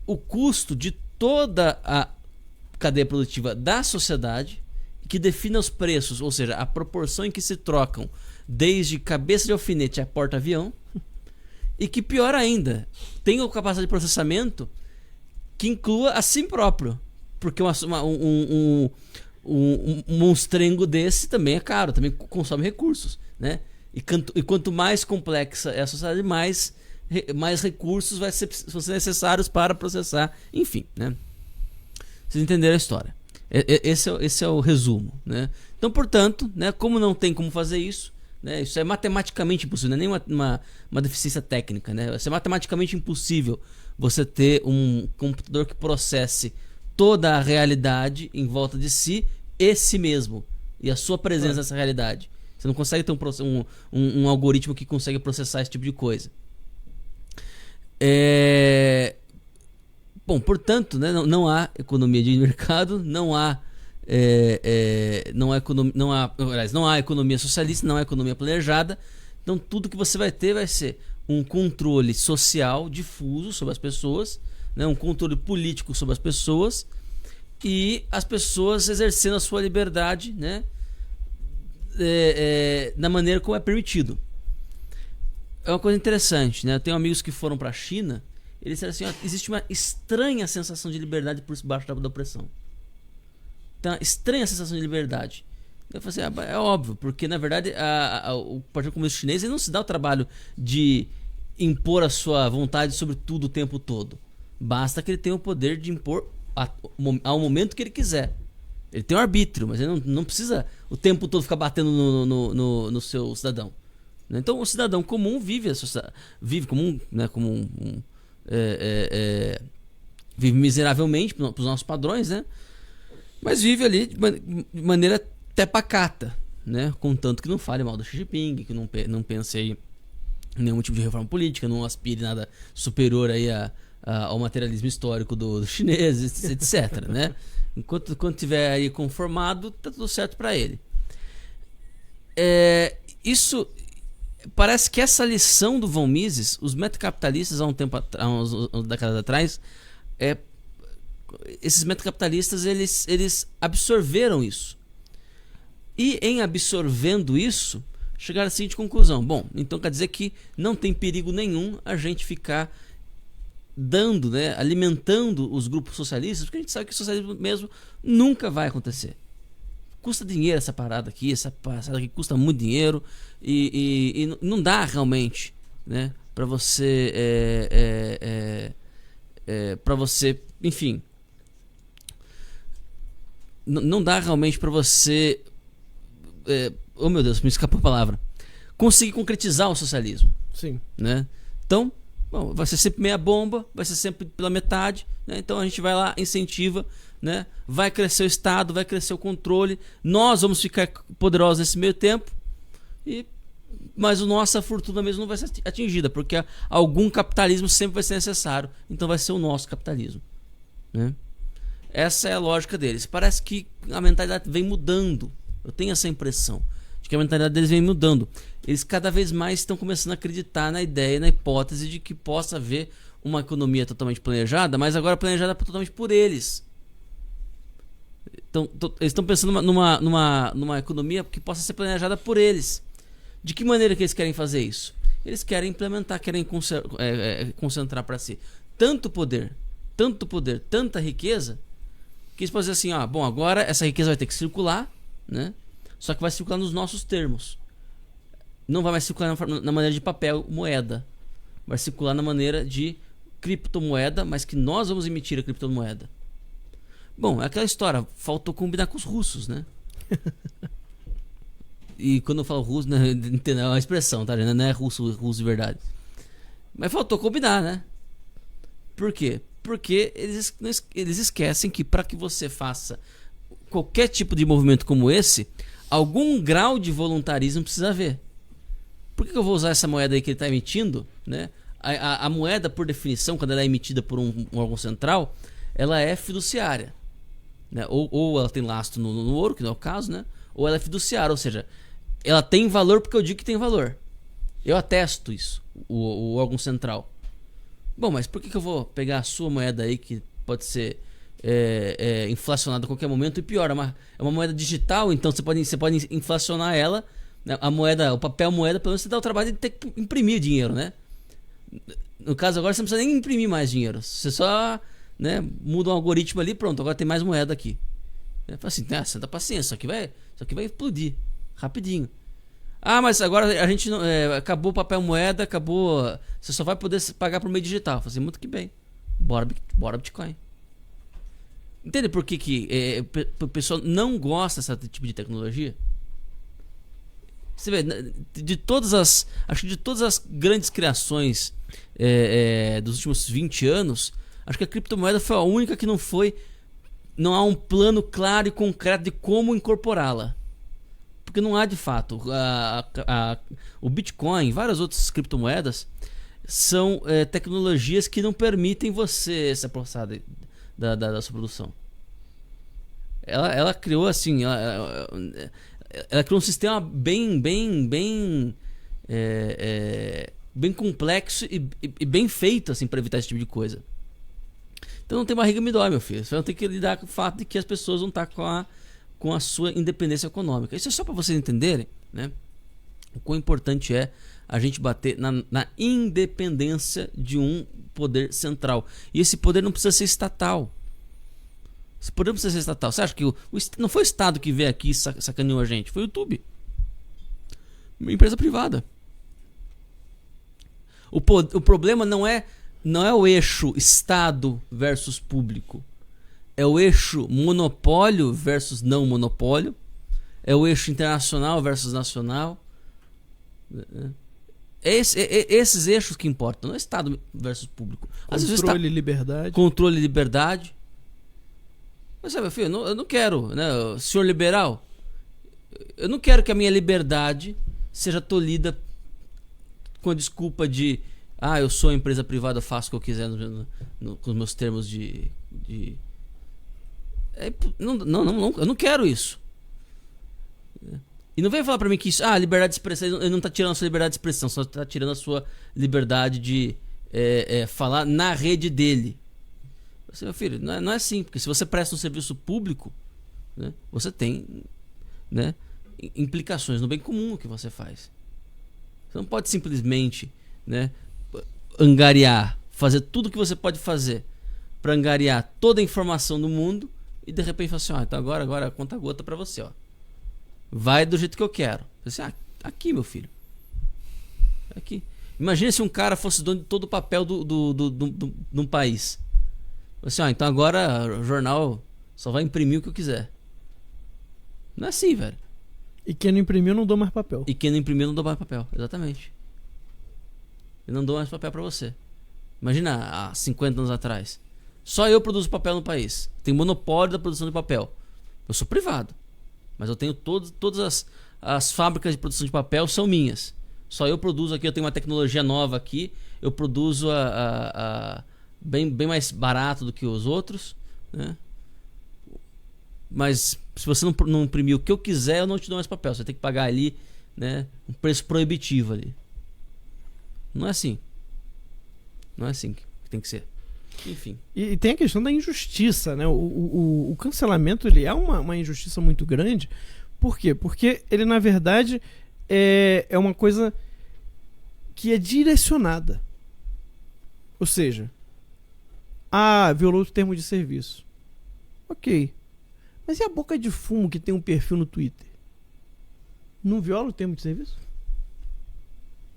o custo de toda a cadeia produtiva da sociedade, que defina os preços, ou seja, a proporção em que se trocam desde cabeça de alfinete a porta-avião, e que, pior ainda, tenha a capacidade de processamento que inclua a si próprio. Porque um monstrengo desse também é caro, também consome recursos, né? E quanto mais complexa é a sociedade, mais recursos vão ser necessários para processar, enfim, né? Vocês entenderam a história. Esse é o resumo, né? Então, portanto, né, como não tem como fazer isso, né, isso é matematicamente impossível, não é nem uma deficiência técnica, né? Isso é matematicamente impossível você ter um computador que processe toda a realidade em volta de si e si mesmo, e a sua presença nessa realidade. Você não consegue ter um algoritmo que consegue processar esse tipo de coisa. Bom, portanto, né, não há economia de mercado, não há economia socialista, não há economia planejada. Então tudo que você vai ter vai ser um controle social difuso sobre as pessoas, né, um controle político sobre as pessoas, e as pessoas exercendo a sua liberdade, né, da maneira como é permitido. É uma coisa interessante, né? Eu tenho amigos que foram para a China, eles disseram assim: existe uma estranha sensação de liberdade por baixo da opressão. Então, estranha sensação de liberdade. Eu falei assim, é óbvio, porque na verdade o Partido Comunista Chinês ele não se dá o trabalho de impor a sua vontade sobre tudo o tempo todo. Basta que ele tenha o poder de impor ao momento que ele quiser. Ele tem um arbítrio, mas ele não precisa o tempo todo ficar batendo no seu cidadão. Então o cidadão comum vive comum, né, vive miseravelmente para os nossos padrões, né? Mas vive ali de maneira até pacata, né? Contanto que não fale mal do Xi Jinping, que não pense aí em nenhum tipo de reforma política, não aspire nada superior aí ao materialismo histórico dos chineses, etc, né? Enquanto estiver aí conformado, tá tudo certo para ele. Isso parece que essa lição do von Mises, os metacapitalistas há umas décadas atrás esses metacapitalistas, eles absorveram isso. E em absorvendo isso, chegaram à seguinte conclusão: bom, então quer dizer que não tem perigo nenhum a gente ficar dando, né, alimentando os grupos socialistas, porque a gente sabe que o socialismo mesmo nunca vai acontecer. Custa dinheiro essa parada aqui custa muito dinheiro e não dá realmente, né, para você para você, enfim, não dá realmente para você oh meu Deus, me escapou a palavra, conseguir concretizar o socialismo. Sim. Né? Então, bom, vai ser sempre meia bomba, vai ser sempre pela metade, né? Então a gente vai lá, incentiva, né? Vai crescer o Estado, vai crescer o controle, nós vamos ficar poderosos nesse meio tempo, mas a nossa fortuna mesmo não vai ser atingida, porque algum capitalismo sempre vai ser necessário, então vai ser o nosso capitalismo, né? Essa é a lógica deles. Parece que a mentalidade vem mudando. Eu tenho essa impressão de que a mentalidade deles vem mudando. Eles cada vez mais estão começando a acreditar na ideia, na hipótese de que possa haver uma economia totalmente planejada, mas agora planejada totalmente por eles. Então, eles estão pensando numa economia que possa ser planejada por eles. De que maneira que eles querem fazer isso? Eles querem implementar, querem concentrar para si tanto poder, tanta riqueza, que eles podem dizer assim: bom, agora essa riqueza vai ter que circular, né? Só que vai circular nos nossos termos. Não vai mais circular na maneira de papel, moeda. Vai circular na maneira de criptomoeda, mas que nós vamos emitir a criptomoeda. Bom, é aquela história, faltou combinar com os russos, né? E quando eu falo russo, né, é uma expressão, tá? Não é russo de verdade. Mas faltou combinar, né? Por quê? Porque eles esquecem que para que você faça qualquer tipo de movimento como esse, algum grau de voluntarismo precisa haver. Por que eu vou usar essa moeda aí que ele está emitindo, né? A moeda, por definição, quando ela é emitida por um órgão central, ela é fiduciária, né? Ou ela tem lastro no ouro, que não é o caso, né? Ou ela é fiduciária, ou seja, ela tem valor porque eu digo que tem valor. Eu atesto isso, o órgão central. Bom, mas por que eu vou pegar a sua moeda aí, que pode ser inflacionada a qualquer momento, e pior, é uma moeda digital, então você pode inflacionar ela, né? O papel moeda, pelo menos você dá o trabalho de ter que imprimir dinheiro, né? No caso agora você não precisa nem imprimir mais dinheiro, você só, né, muda um algoritmo ali, pronto, agora tem mais moeda aqui. Fala assim, santa paciência, isso aqui vai explodir rapidinho. Mas agora a gente não, acabou o papel moeda, acabou, você só vai poder pagar por meio digital. Fala assim, muito que bem, bora Bitcoin. Entende por que o pessoal não gosta desse tipo de tecnologia? Você vê, acho que de todas as grandes criações dos últimos 20 anos, acho que a criptomoeda foi a única que não há um plano claro e concreto de como incorporá-la. Porque não há de fato. O Bitcoin e várias outras criptomoedas são tecnologias que não permitem você se aproximar da sua produção. Ela criou assim, ela criou um sistema bem complexo e bem feito assim para evitar esse tipo de coisa. Então não tem barriga me dói, meu filho. Você vai ter que lidar com o fato de que as pessoas vão estar com a sua independência econômica. Isso é só para vocês entenderem, né, o quão importante é a gente bater na independência de um poder central. E esse poder não precisa ser estatal. Esse poder não precisa ser estatal. Você acha que não foi o Estado que veio aqui e sacaneou a gente? Foi o YouTube. Uma empresa privada. O problema não é o eixo Estado versus público. É o eixo monopólio versus não monopólio. É o eixo internacional versus nacional. Esses eixos que importam. Não é Estado versus público. Controle e liberdade. Controle e liberdade. Mas sabe, meu filho, eu não quero, né, senhor liberal, eu não quero que a minha liberdade seja tolhida com a desculpa de eu sou empresa privada, eu faço o que eu quiser com os meus termos não, eu não quero isso. E não vem falar pra mim que isso, liberdade de expressão, ele não tá tirando a sua liberdade de expressão, só tá tirando a sua liberdade de falar na rede dele. Assim, meu filho, não é assim, porque se você presta um serviço público, né, você tem, né, implicações no bem comum que você faz. Você não pode simplesmente, né, angariar, fazer tudo que você pode fazer para angariar toda a informação do mundo e de repente falar assim, então agora conta gota para você, ó. Vai do jeito que eu quero. Assim, aqui, meu filho. Aqui. Imagina se um cara fosse dono de todo o papel de um país. Assim, então agora o jornal só vai imprimir o que eu quiser. Não é assim, velho. E quem não imprimiu não dou mais papel. E quem não imprimiu não dou mais papel. Exatamente. Eu não dou mais papel pra você. Imagina há 50 anos atrás. Só eu produzo papel no país. Tenho monopólio da produção de papel. Eu sou privado. Mas eu tenho todas as fábricas de produção de papel são minhas. Só eu produzo aqui. Eu tenho uma tecnologia nova aqui. Eu produzo bem mais barato do que os outros, né? Mas se você não imprimir o que eu quiser, eu não te dou mais papel. Você tem que pagar ali, né, um preço proibitivo ali. Não é assim. Não é assim que tem que ser. Enfim. E tem a questão da injustiça, né? O cancelamento, ele é uma injustiça muito grande. Por quê? Porque ele, na verdade, é uma coisa que é direcionada. Ou seja, violou o termo de serviço. Ok. Mas e a boca de fumo que tem um perfil no Twitter? Não viola o termo de serviço?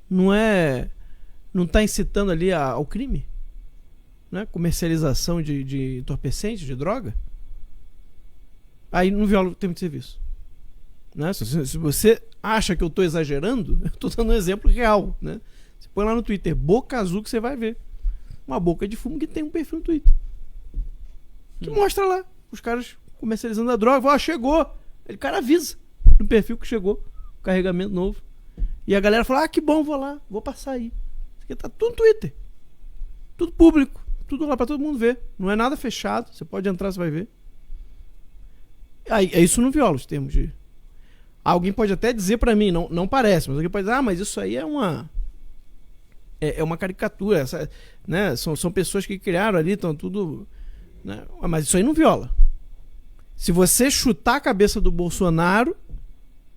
Não está incitando ali ao crime? Né? Comercialização de entorpecente, de droga? Aí não viola o termo de serviço. Né? Se você acha que eu estou exagerando, eu estou dando um exemplo real. Né? Você põe lá no Twitter, boca azul, que você vai ver. Uma boca de fumo que tem um perfil no Twitter. Que mostra lá os caras comercializando a droga. Chegou. O cara avisa no perfil que chegou. Carregamento novo. E a galera fala, que bom, vou lá. Vou passar aí. Isso aqui tá tudo no Twitter. Tudo público. Tudo lá pra todo mundo ver. Não é nada fechado. Você pode entrar, você vai ver. Aí, isso não viola os termos de... Alguém pode até dizer pra mim, não parece, mas alguém pode dizer, mas isso aí é uma caricatura, né? São pessoas que criaram ali, estão tudo... Né? Mas isso aí não viola. Se você chutar a cabeça do Bolsonaro,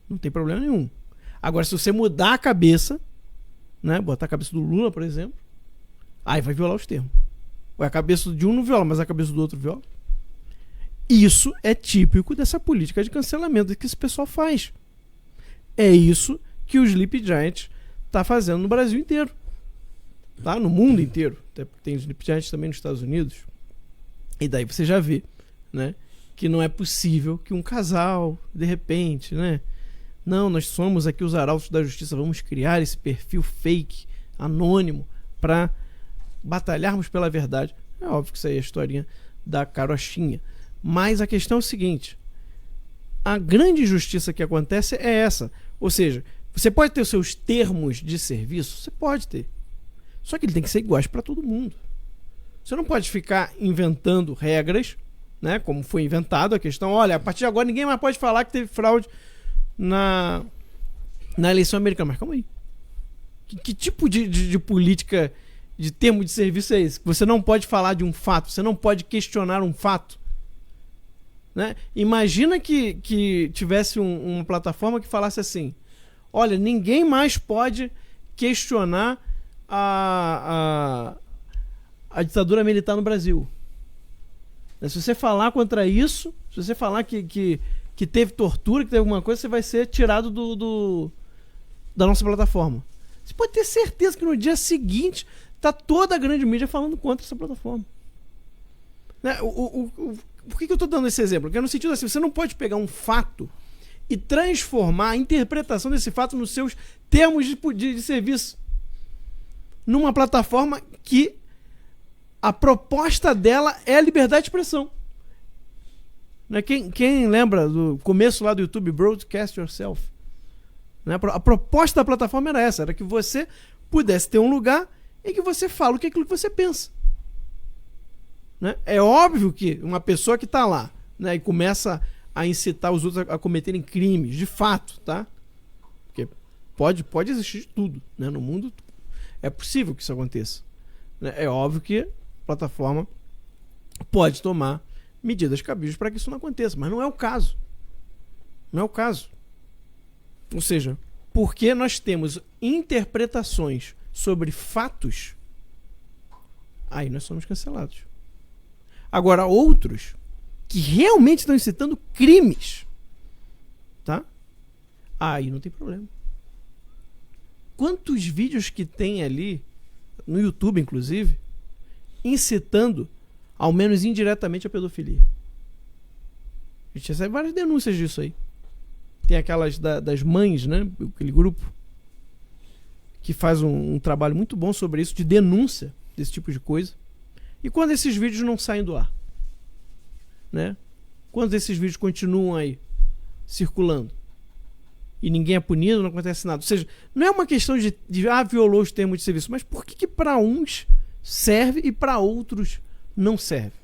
não tem problema nenhum. Agora, se você mudar a cabeça, né? Botar a cabeça do Lula, por exemplo, aí vai violar os termos. A cabeça de um não viola, mas a cabeça do outro viola. Isso é típico dessa política de cancelamento que esse pessoal faz. É isso que o Sleep Giant está fazendo no Brasil inteiro. Tá? No mundo inteiro. Até porque tem Sleep Giant também nos Estados Unidos. E daí você já vê, né, que não é possível que um casal, de repente, né? Não, nós somos aqui os arautos da justiça, vamos criar esse perfil fake, anônimo, para batalharmos pela verdade. É óbvio que isso aí é a historinha da carochinha. Mas a questão é o seguinte: a grande injustiça que acontece é essa. Ou seja, você pode ter os seus termos de serviço, você pode ter. Só que ele tem que ser iguais para todo mundo. Você não pode ficar inventando regras, né, como foi inventado a questão, olha, a partir de agora ninguém mais pode falar que teve fraude na eleição americana. Mas calma aí. Que tipo de política de termo de serviço é esse? Você não pode falar de um fato, você não pode questionar um fato. Né? Imagina que tivesse uma plataforma que falasse assim: olha, ninguém mais pode questionar a ditadura militar no Brasil. Se você falar contra isso, se você falar que teve tortura, que teve alguma coisa, você vai ser tirado da nossa plataforma. Você pode ter certeza que no dia seguinte tá toda a grande mídia falando contra essa plataforma. Né? Por que eu estou dando esse exemplo? Porque no sentido assim, você não pode pegar um fato e transformar a interpretação desse fato nos seus termos de serviço numa plataforma que a proposta dela é a liberdade de expressão. Né? Quem lembra do começo lá do YouTube, Broadcast Yourself? Né? A proposta da plataforma era essa, era que você pudesse ter um lugar em que você fala o que é aquilo que você pensa. Né? É óbvio que uma pessoa que está lá, né, e começa a incitar os outros a cometerem crimes, de fato, tá? Porque pode existir de tudo, né? No mundo é possível que isso aconteça. Né? É óbvio que a plataforma pode tomar medidas cabíveis para que isso não aconteça. Mas não é o caso. Não é o caso. Ou seja, porque nós temos interpretações sobre fatos, aí nós somos cancelados. Agora, outros que realmente estão incitando crimes, tá? Aí não tem problema. Quantos vídeos que tem ali, no YouTube inclusive, incitando, ao menos indiretamente, a pedofilia? A gente recebe várias denúncias disso aí. Tem aquelas das mães, né? Aquele grupo que faz um trabalho muito bom sobre isso, de denúncia desse tipo de coisa. E quando esses vídeos não saem do ar? Né? Quando esses vídeos continuam aí circulando e ninguém é punido, não acontece nada. Ou seja, não é uma questão de violou os termos de serviço, mas por que para uns serve e para outros não serve?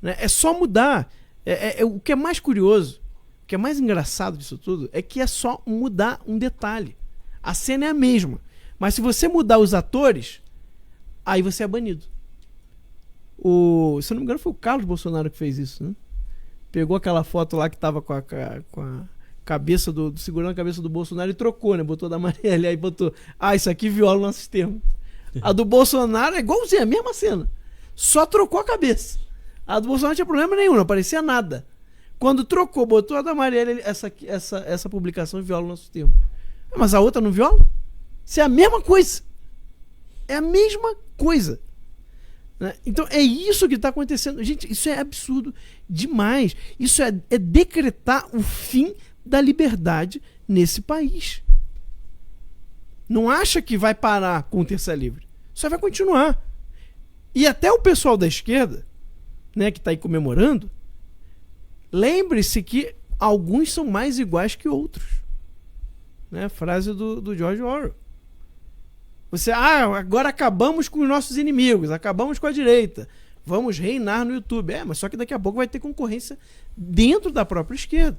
Né? É só mudar. O que é mais curioso, o que é mais engraçado disso tudo, é que é só mudar um detalhe. A cena é a mesma, mas se você mudar os atores, aí você é banido. Se eu não me engano, foi o Carlos Bolsonaro que fez isso, né? Pegou aquela foto lá que tava com a cabeça segurando a cabeça do Bolsonaro e trocou, né? Botou da Marielle, aí botou, isso aqui viola o nosso sistema. A do Bolsonaro é igualzinha, a mesma cena. Só trocou a cabeça. A do Bolsonaro não tinha problema nenhum, não aparecia nada. Quando trocou, botou a da Marielle, essa publicação viola o nosso sistema. Mas a outra não viola? Isso é a mesma coisa. É a mesma coisa. Né? Então é isso que está acontecendo. Gente, isso é absurdo demais. Isso é decretar o fim da liberdade nesse país. Não acha que vai parar com o terça livre. Isso vai continuar. E até o pessoal da esquerda, né, que está aí comemorando, lembre-se que alguns são mais iguais que outros. Né? Frase do George Orwell. Agora acabamos com os nossos inimigos, acabamos com a direita, vamos reinar no YouTube. Mas só que daqui a pouco vai ter concorrência dentro da própria esquerda.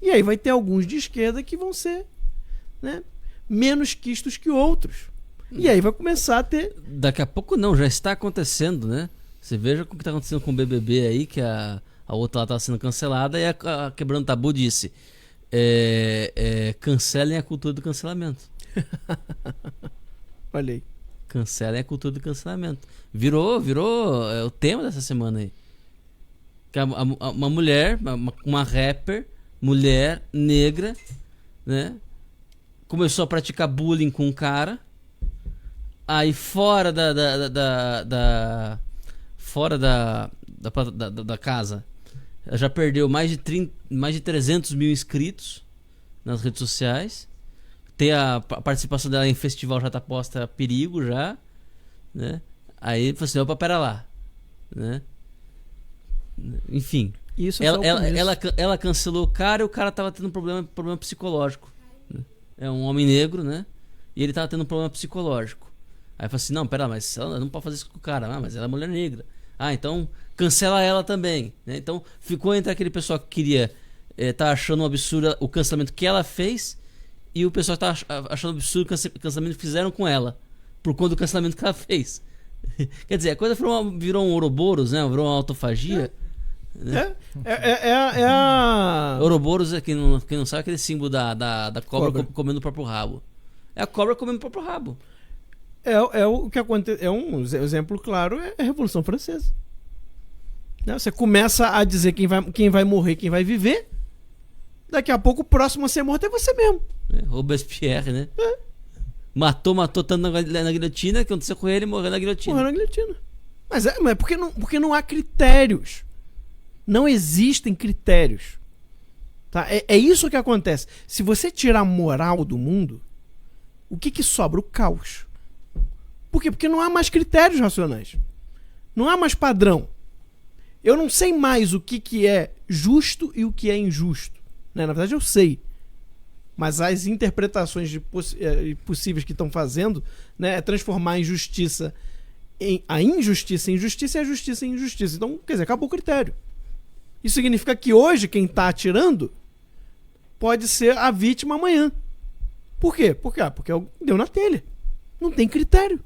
E aí vai ter alguns de esquerda que vão ser, né, menos quistos que outros. E aí vai começar a ter... Daqui a pouco não, já está acontecendo, né? Você veja o que está acontecendo com o BBB aí, que a outra lá estava sendo cancelada e a Quebrando Tabu disse... cancelem a cultura do cancelamento. Olha aí. Cancelem a cultura do cancelamento. Virou o tema dessa semana aí. Que uma mulher, uma rapper, mulher, negra, né? Começou a praticar bullying com um cara. Aí fora da casa, já perdeu mais de 300 mil inscritos nas redes sociais. Tem a participação dela em festival já tá posta a perigo já, né? Aí falou assim, opa, pera lá, né? Enfim, isso ela cancelou o cara e o cara tava tendo problema psicológico, né? É um homem negro, né? E ele tava tendo um problema psicológico. Aí falou assim, não, pera lá, mas ela não pode fazer isso com o cara. Mas ela é mulher negra. Então cancela ela também, né? Então ficou entre aquele pessoal que queria tá achando um absurdo o cancelamento que ela fez e o pessoal tá achando um absurdo o cancelamento que fizeram com ela por conta do cancelamento que ela fez. Quer dizer, a coisa virou um Ouroboros, né? Virou uma autofagia. Né? Ouroboros, quem não sabe, é aquele símbolo da cobra comendo o próprio rabo. É a cobra comendo o próprio rabo. O que acontece. Um exemplo claro é a Revolução Francesa. Você começa a dizer quem vai morrer, quem vai viver. Daqui a pouco o próximo a ser morto é você mesmo. Robespierre, né? Matou tanto na guilhotina, que aconteceu com ele, morreu na guilhotina. Mas porque não há critérios. Não existem critérios. Tá? É isso que acontece. Se você tirar a moral do mundo, o que sobra? O caos. Por quê? Porque não há mais critérios racionais. Não há mais padrão. Eu não sei mais o que é justo e o que é injusto. Né? Na verdade, eu sei. Mas as interpretações possíveis que estão fazendo, né, é transformar a injustiça em injustiça e a justiça em injustiça. Então, quer dizer, acabou o critério. Isso significa que hoje quem está atirando pode ser a vítima amanhã. Por quê? Porque deu na telha. Não tem critério.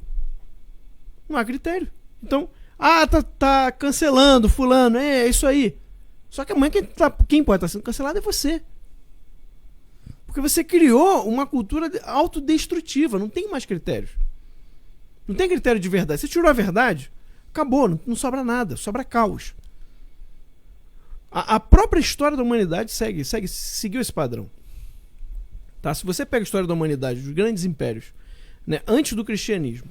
Não há critério. Então, Ah, tá cancelando fulano, é isso aí. Só que amanhã quem pode estar sendo cancelado é você. Porque você criou uma cultura autodestrutiva, não tem mais critérios. Não tem critério de verdade. Você tirou a verdade, acabou, não sobra nada, sobra caos. A própria história da humanidade seguiu esse padrão. Tá? Se você pega a história da humanidade, dos grandes impérios, né, antes do cristianismo,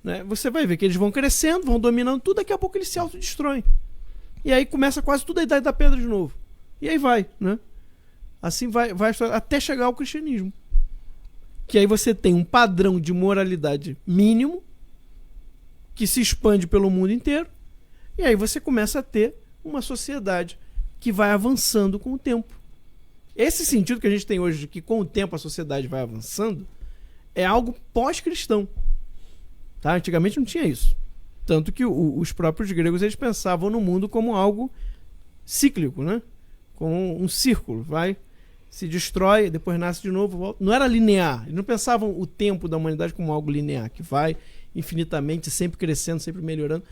né, você vai ver que eles vão crescendo, vão dominando tudo, daqui a pouco eles se autodestroem. E aí começa quase tudo a Idade da Pedra de novo. E aí vai, né? Assim vai até chegar ao cristianismo. Que aí você tem um padrão de moralidade mínimo que se expande pelo mundo inteiro. E aí você começa a ter uma sociedade que vai avançando com o tempo. Esse sentido que a gente tem hoje de que com o tempo a sociedade vai avançando é algo pós-cristão. Tá? Antigamente não tinha isso. Tanto que os próprios gregos eles pensavam no mundo como algo cíclico, né? Como um círculo. Vai, se destrói, depois nasce de novo, volta. Não era linear. Eles não pensavam o tempo da humanidade como algo linear, que vai infinitamente, sempre crescendo, sempre melhorando.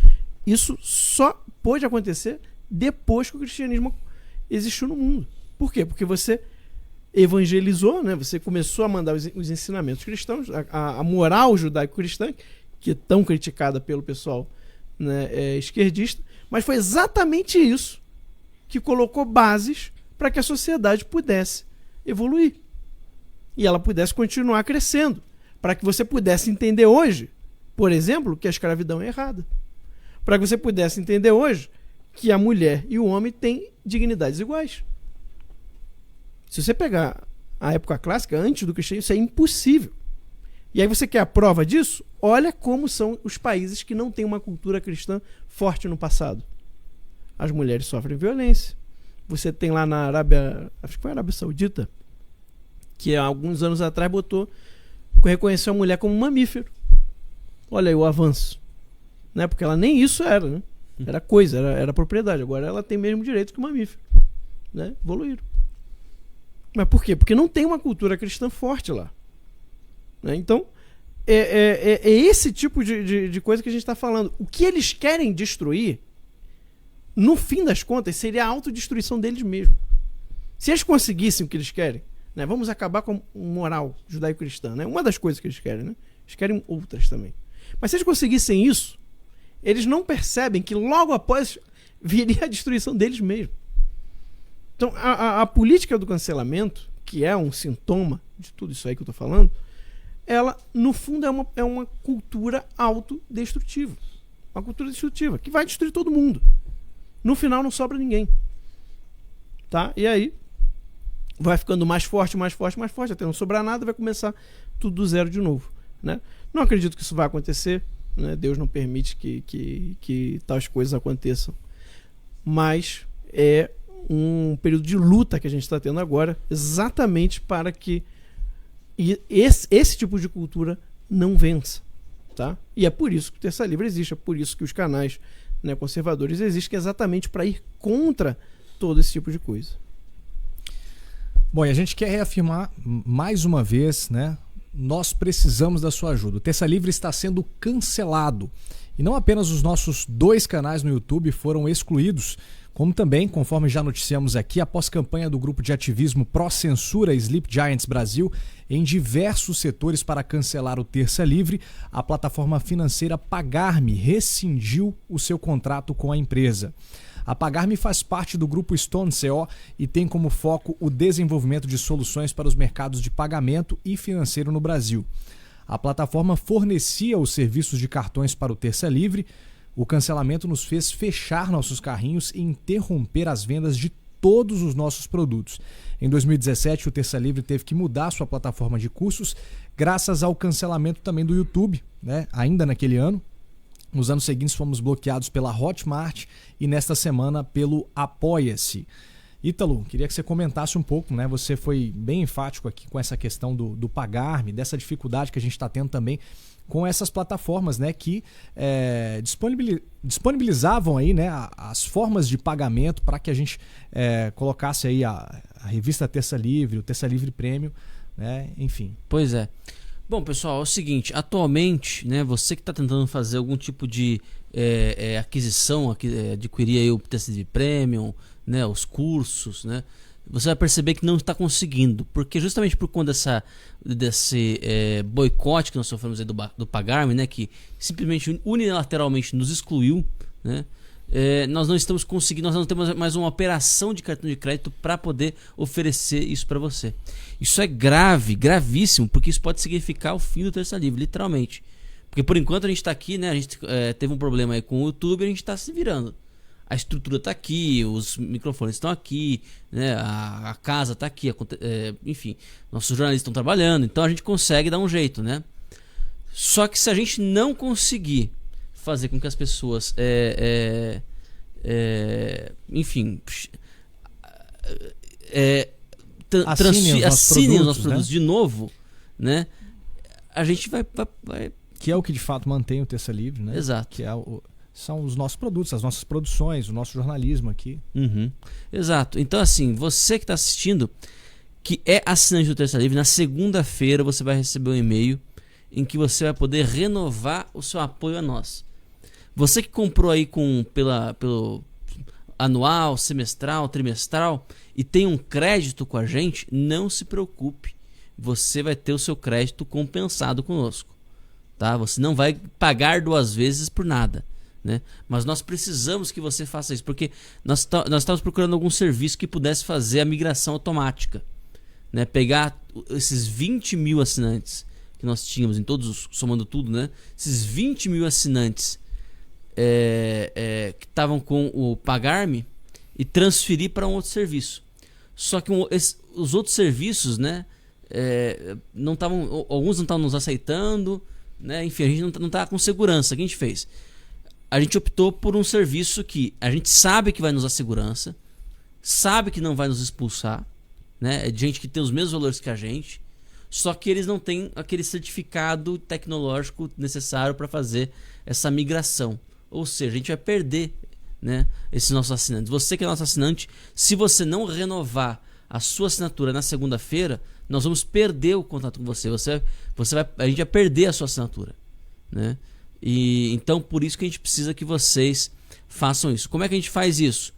Isso só pôde acontecer depois que o cristianismo existiu no mundo. Por quê? Porque você evangelizou, né? Você começou a mandar os ensinamentos cristãos, a moral judaico-cristã, que é tão criticada pelo pessoal, né, esquerdista, mas foi exatamente isso que colocou bases para que a sociedade pudesse evoluir e ela pudesse continuar crescendo, para que você pudesse entender hoje, por exemplo, que a escravidão é errada, para que você pudesse entender hoje que a mulher e o homem têm dignidades iguais. Se você pegar a época clássica, antes do cristianismo, isso é impossível. E aí você quer a prova disso? Olha como são os países que não têm uma cultura cristã forte no passado. As mulheres sofrem violência. Você tem lá na Arábia, acho que foi a Arábia Saudita, que há alguns anos atrás reconheceu a mulher como um mamífero. Olha aí o avanço. Né? Porque ela nem isso era, né? Era coisa, era propriedade. Agora ela tem o mesmo direito que o mamífero. Né? Evoluíram. Mas por quê? Porque não tem uma cultura cristã forte lá. Né? Então, é esse tipo de coisa que a gente está falando. O que eles querem destruir, no fim das contas, seria a autodestruição deles mesmos. Se eles conseguissem o que eles querem, né? Vamos acabar com a moral judaico-cristã. Né? Uma das coisas que eles querem. Né? Eles querem outras também. Mas se eles conseguissem isso, eles não percebem que logo após viria a destruição deles mesmos. Então, a política do cancelamento, que é um sintoma de tudo isso aí que eu estou falando, ela, no fundo, é uma cultura autodestrutiva. Uma cultura destrutiva, que vai destruir todo mundo. No final não sobra ninguém. Tá? E aí, vai ficando mais forte, até não sobrar nada, vai começar tudo do zero de novo. Né? Não acredito que isso vai acontecer. Né? Deus não permite que tais coisas aconteçam. Mas é um período de luta que a gente está tendo agora, exatamente para que esse tipo de cultura não vença. Tá? E é por isso que o Terça Livre existe, é por isso que os canais, né, conservadores existem, exatamente para ir contra todo esse tipo de coisa. Bom, e a gente quer reafirmar mais uma vez, né? Nós precisamos da sua ajuda. O Terça Livre está sendo cancelado. E não apenas os nossos 2 canais no YouTube foram excluídos, como também, conforme já noticiamos aqui, após campanha do grupo de ativismo pró-censura Sleep Giants Brasil, em diversos setores para cancelar o Terça Livre, a plataforma financeira Pagar.me rescindiu o seu contrato com a empresa. A Pagar.me faz parte do grupo Stone.co e tem como foco o desenvolvimento de soluções para os mercados de pagamento e financeiro no Brasil. A plataforma fornecia os serviços de cartões para o Terça Livre. O cancelamento nos fez fechar nossos carrinhos e interromper as vendas de todos os nossos produtos. Em 2017, o Terça Livre teve que mudar sua plataforma de cursos, graças ao cancelamento também do YouTube, né? Ainda naquele ano. Nos anos seguintes fomos bloqueados pela Hotmart e nesta semana pelo Apoia-se. Ítalo, queria que você comentasse um pouco, né? Você foi bem enfático aqui com essa questão do Pagar.me, dessa dificuldade que a gente está tendo também com essas plataformas, né, que disponibilizavam aí, né, as formas de pagamento para que a gente colocasse aí a revista Terça Livre, o Terça Livre Premium, né, enfim. Pois é. Bom, pessoal, é o seguinte, atualmente, né, você que está tentando fazer algum tipo de aquisição, adquirir aí o TCLivre Premium, né, os cursos, né, você vai perceber que não está conseguindo, porque justamente por conta desse boicote que nós sofremos aí do Pagar.me, né, que simplesmente unilateralmente nos excluiu, né, nós não estamos conseguindo, nós não temos mais uma operação de cartão de crédito para poder oferecer isso para você. Isso é grave, gravíssimo, porque isso pode significar o fim do Terça Livre, literalmente. Porque por enquanto a gente está aqui, né, a gente teve um problema aí com o YouTube, a gente está se virando. A estrutura está aqui, os microfones estão aqui, né, a casa está aqui, enfim, nossos jornalistas estão trabalhando, então a gente consegue dar um jeito, né? Só que se a gente não conseguir fazer com que as pessoas enfim, assinem os nossos produtos, né, de novo, né, a gente vai que é o que de fato mantém o Terça Livre, né? Exato. Que são os nossos produtos, as nossas produções, o nosso jornalismo aqui. Uhum. Exato. Então, assim, você que está assistindo, que é assinante do Terça Livre, na segunda-feira você vai receber um e-mail em que você vai poder renovar o seu apoio a nós. Você que comprou aí pelo anual, semestral, trimestral e tem um crédito com a gente, não se preocupe. Você vai ter o seu crédito compensado conosco. Tá? Você não vai pagar 2 vezes por nada. Né? Mas nós precisamos que você faça isso, porque nós estávamos procurando algum serviço que pudesse fazer a migração automática, né? Pegar esses 20 mil assinantes que nós tínhamos em todos, somando tudo, né? Esses 20 mil assinantes que estavam com o Pagar.me e transferir para um outro serviço. Só que os outros serviços, né, não estavam, alguns não estavam nos aceitando, né? Enfim, a gente não estava com segurança. O que a gente fez? A gente optou por um serviço que a gente sabe que vai nos dar segurança, sabe que não vai nos expulsar, né? É de gente que tem os mesmos valores que a gente, só que eles não têm aquele certificado tecnológico necessário para fazer essa migração. Ou seja, a gente vai perder, né, esses nossos assinantes. Você que é nosso assinante, se você não renovar a sua assinatura na segunda-feira, nós vamos perder o contato com você. A gente vai perder a sua assinatura, né? E então por isso que a gente precisa que vocês façam isso. Como é que a gente faz isso?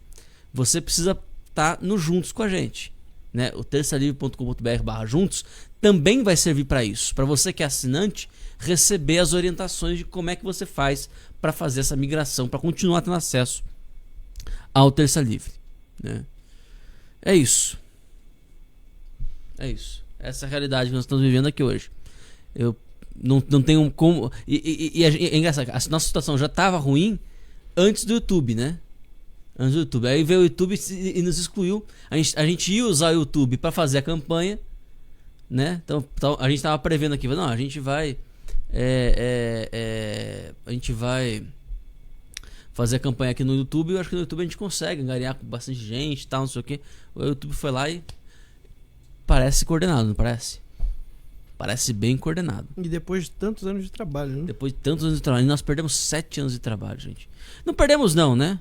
Você precisa estar no Juntos com a gente, né? O terçalivre.com.br/juntos também vai servir para isso, para você que é assinante receber as orientações de como é que você faz para fazer essa migração, para continuar tendo acesso ao Terça Livre, né? É isso. Essa é a realidade que nós estamos vivendo aqui hoje. Eu não tenho como. É engraçado, a nossa situação já estava ruim antes do YouTube, né? Antes do YouTube. Aí veio o YouTube e nos excluiu. A gente ia usar o YouTube para fazer a campanha, né? Então a gente estava prevendo aqui, não, a gente vai. A gente vai fazer a campanha aqui no YouTube. Eu acho que no YouTube a gente consegue angariar com bastante gente e tal, não sei o que. O YouTube foi lá e parece coordenado, não parece? Parece bem coordenado. E depois de tantos anos de trabalho, né? Depois de tantos anos de trabalho. E nós perdemos 7 anos de trabalho, gente. Não perdemos não, né?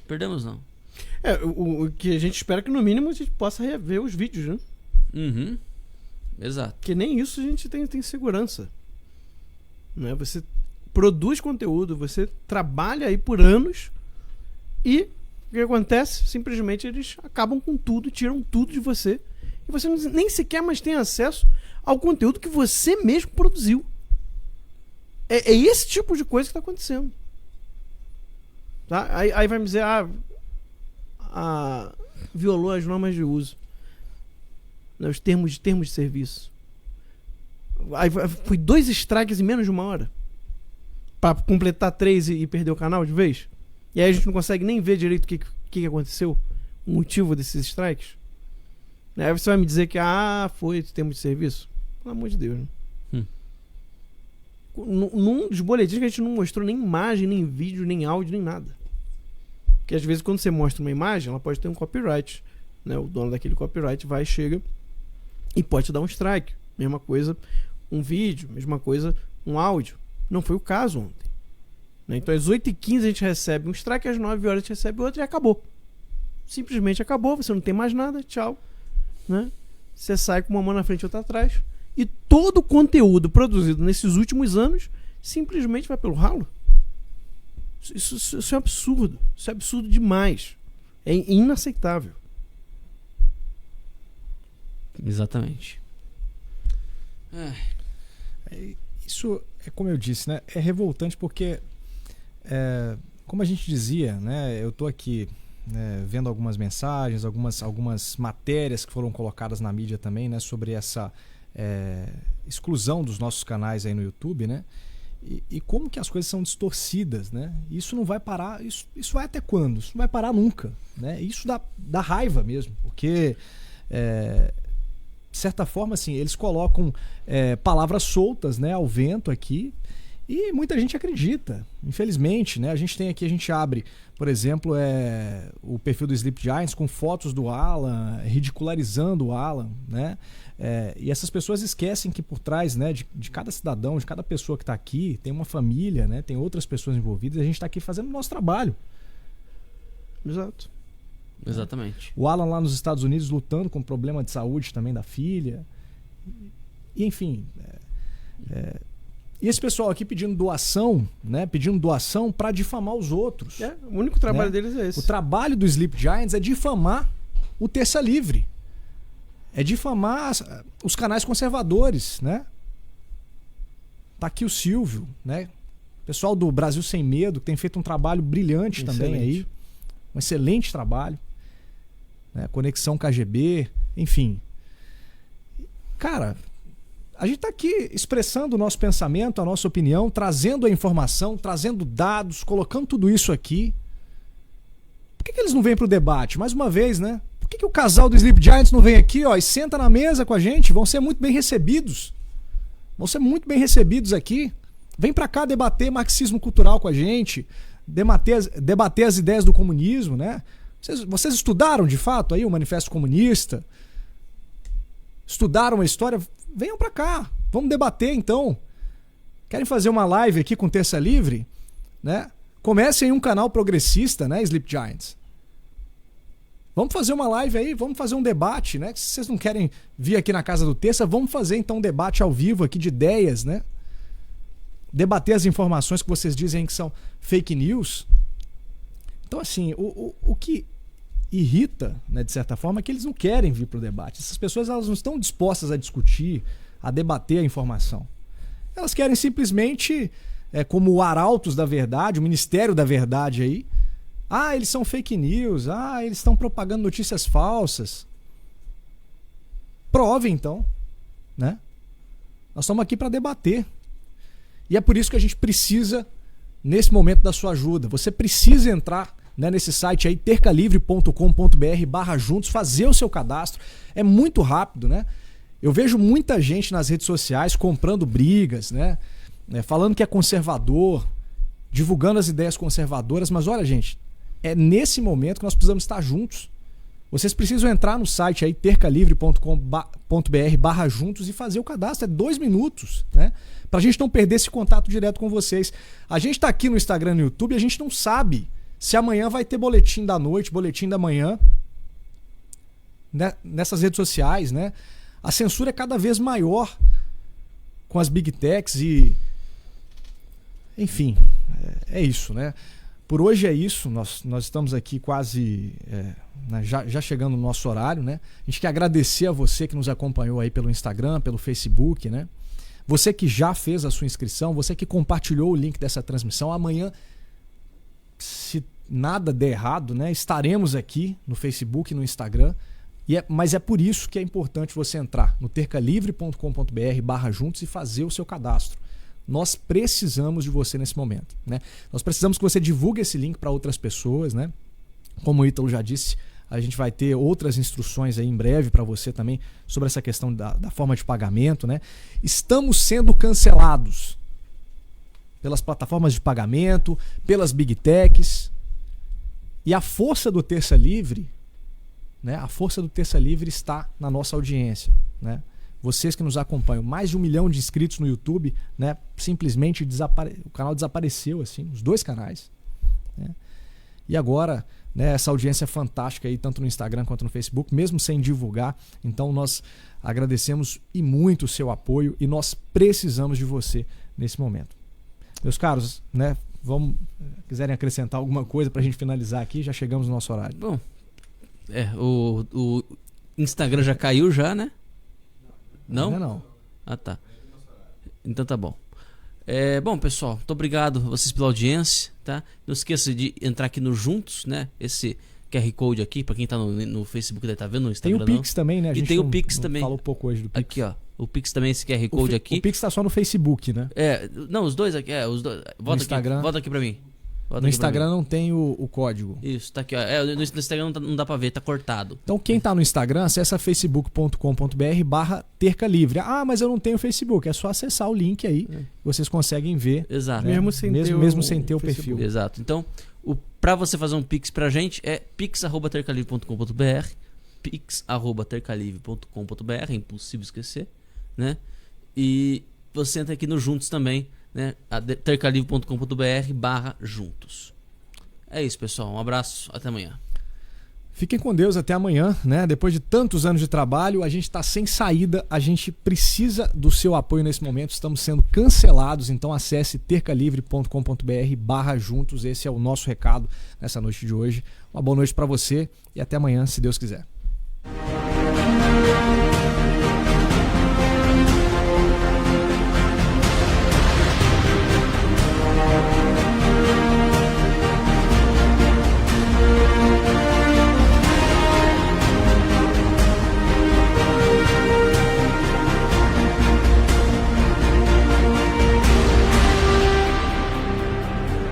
Perdemos não. O que a gente espera que no mínimo a gente possa rever os vídeos, né? Uhum. Exato. Porque nem isso a gente tem segurança. Né? Você produz conteúdo, você trabalha aí por anos e o que acontece? Simplesmente eles acabam com tudo, tiram tudo de você e você nem sequer mais tem acesso ao conteúdo que você mesmo produziu. É esse tipo de coisa que está acontecendo. Tá? Aí vai me dizer, violou as normas de uso, né, os termos de serviço. Aí foi 2 strikes em menos de 1 hora para completar 3 e perder o canal de vez. E aí a gente não consegue nem ver direito o que aconteceu, o motivo desses strikes. Aí você vai me dizer que foi termo de serviço? Pelo amor de Deus, né? Num dos boletins que a gente não mostrou nem imagem, nem vídeo, nem áudio, nem nada. Porque às vezes quando você mostra uma imagem, ela pode ter um copyright, né? O dono daquele copyright chega e pode te dar um strike. Mesma coisa um vídeo, mesma coisa um áudio. Não foi o caso ontem, né? Então às 8h15 a gente recebe um strike, às 9 horas a gente recebe outro e acabou. Simplesmente acabou, você não tem mais nada, tchau, né? Você sai com uma mão na frente e outra atrás E todo o conteúdo produzido nesses últimos anos simplesmente vai pelo ralo. Isso é um absurdo. Isso é absurdo demais. É inaceitável. Exatamente. Isso é como eu disse, né? É revoltante porque, como a gente dizia, né? Eu estou aqui vendo algumas mensagens, algumas matérias que foram colocadas na mídia também, né? Sobre essa exclusão dos nossos canais aí no YouTube, né? E como que as coisas são distorcidas, né? Isso não vai parar, isso vai até quando? Isso não vai parar nunca, né? Isso dá raiva mesmo, porque de certa forma, assim, eles colocam palavras soltas, né, ao vento aqui, e muita gente acredita, infelizmente, né? A gente abre, por exemplo, o perfil do Sleep Giants com fotos do Alan, ridicularizando o Alan, né? E essas pessoas esquecem que por trás, né, de cada cidadão, de cada pessoa que está aqui, tem uma família, né? Tem outras pessoas envolvidas, e a gente está aqui fazendo o nosso trabalho. Exato. Exatamente. O Alan lá nos Estados Unidos lutando com problema de saúde também da filha. E, enfim. E esse pessoal aqui pedindo doação, né? Pedindo doação para difamar os outros. O único trabalho, né, deles é esse. O trabalho do Sleep Giants é difamar o Terça Livre. É difamar os canais conservadores, né? Tá aqui o Silvio, né? Pessoal do Brasil Sem Medo, que tem feito um trabalho brilhante também aí. Um excelente trabalho. Né? Conexão KGB, enfim. Cara, a gente tá aqui expressando o nosso pensamento, a nossa opinião, trazendo a informação, trazendo dados, colocando tudo isso aqui. Por que eles não vêm pro debate? Mais uma vez, né? Por que o casal do Sleep Giants não vem aqui, ó, e senta na mesa com a gente? Vão ser muito bem recebidos. Vão ser muito bem recebidos aqui. Vem pra cá debater marxismo cultural com a gente, debater as ideias do comunismo, né? Vocês estudaram de fato aí o Manifesto Comunista? Estudaram a história? Venham pra cá, vamos debater então. Querem fazer uma live aqui com Terça Livre? Né? Comecem um canal progressista, né, Sleep Giants? Vamos fazer uma live aí, vamos fazer um debate, né? Se vocês não querem vir aqui na casa do Terça, vamos fazer então um debate ao vivo aqui de ideias, né? Debater as informações que vocês dizem que são fake news. Então, assim, o que irrita, né, de certa forma, é que eles não querem vir para o debate. Essas pessoas, elas não estão dispostas a discutir, a debater a informação. Elas querem simplesmente, como arautos da verdade, o Ministério da Verdade aí, eles são fake news, eles estão propagando notícias falsas. Prove, então, né? Nós estamos aqui para debater. E é por isso que a gente precisa, nesse momento, da sua ajuda. Você precisa entrar, né, nesse site aí, tercalivre.com.br/juntos, fazer o seu cadastro. É muito rápido, né? Eu vejo muita gente nas redes sociais comprando brigas, né? Falando que é conservador, divulgando as ideias conservadoras, mas olha, gente, é nesse momento que nós precisamos estar juntos. Vocês precisam entrar no site aí, tercalivre.com.br/juntos e fazer o cadastro. É 2 minutos, né? Pra gente não perder esse contato direto com vocês. A gente tá aqui no Instagram e no YouTube e a gente não sabe se amanhã vai ter boletim da noite, boletim da manhã, né? Nessas redes sociais, né? A censura é cada vez maior com as Big Techs e... Enfim, é isso, né? Por hoje é isso, nós estamos aqui quase já chegando no nosso horário, né? A gente quer agradecer a você que nos acompanhou aí pelo Instagram, pelo Facebook, né? Você que já fez a sua inscrição, você que compartilhou o link dessa transmissão. Amanhã, se nada der errado, né, estaremos aqui no Facebook e no Instagram. Mas é por isso que é importante você entrar no tercalivre.com.br/juntos e fazer o seu cadastro. Nós precisamos de você nesse momento, né? Nós precisamos que você divulgue esse link para outras pessoas, né? Como o Ítalo já disse, a gente vai ter outras instruções aí em breve para você também sobre essa questão da forma de pagamento, né? Estamos sendo cancelados pelas plataformas de pagamento, pelas Big Techs. E a força do Terça Livre, né? A força do Terça Livre está na nossa audiência, né? Vocês que nos acompanham, mais de 1 milhão de inscritos no YouTube, né? Simplesmente o canal desapareceu, assim, os 2 canais, né? E agora, né, essa audiência fantástica aí, tanto no Instagram quanto no Facebook, mesmo sem divulgar. Então nós agradecemos e muito o seu apoio e nós precisamos de você nesse momento. Meus caros, né, quiserem acrescentar alguma coisa pra gente finalizar aqui, já chegamos no nosso horário. Bom, o Instagram já caiu já, né? Não? Ainda não. Ah, tá. Então tá bom. Bom, pessoal, muito obrigado a vocês pela audiência, tá? Não esqueça de entrar aqui no Juntos, né? Esse QR Code aqui, pra quem tá no Facebook deve tá vendo, no Instagram. Tem o Pix também, né? A gente tem o Pix também. Falou pouco hoje do Pix. Aqui, ó. O Pix também, esse QR Code aqui. O Pix tá só no Facebook, né? Não, os dois aqui. Os dois. Volta aqui pra mim. No Instagram não tem o código. Isso, tá aqui, ó. No Instagram não dá pra ver, tá cortado. Então quem tá no Instagram, acessa facebook.com.br/tercalivre. Ah, mas eu não tenho Facebook. É só acessar o link aí. Vocês conseguem ver. Exato. Né? Mesmo sem ter o perfil. Exato. Então, pra você fazer um Pix pra gente é pix@tercalivre.com.br, pix@tercalivre.com.br, é impossível esquecer, né? E você entra aqui no Juntos também, né? tercalivre.com.br/juntos. É isso, pessoal. Um abraço, até amanhã. Fiquem com Deus até amanhã, né? Depois de tantos anos de trabalho, a gente está sem saída, a gente precisa do seu apoio nesse momento, estamos sendo cancelados, então acesse tercalivre.com.br/juntos, esse é o nosso recado nessa noite de hoje. Uma boa noite para você e até amanhã, se Deus quiser.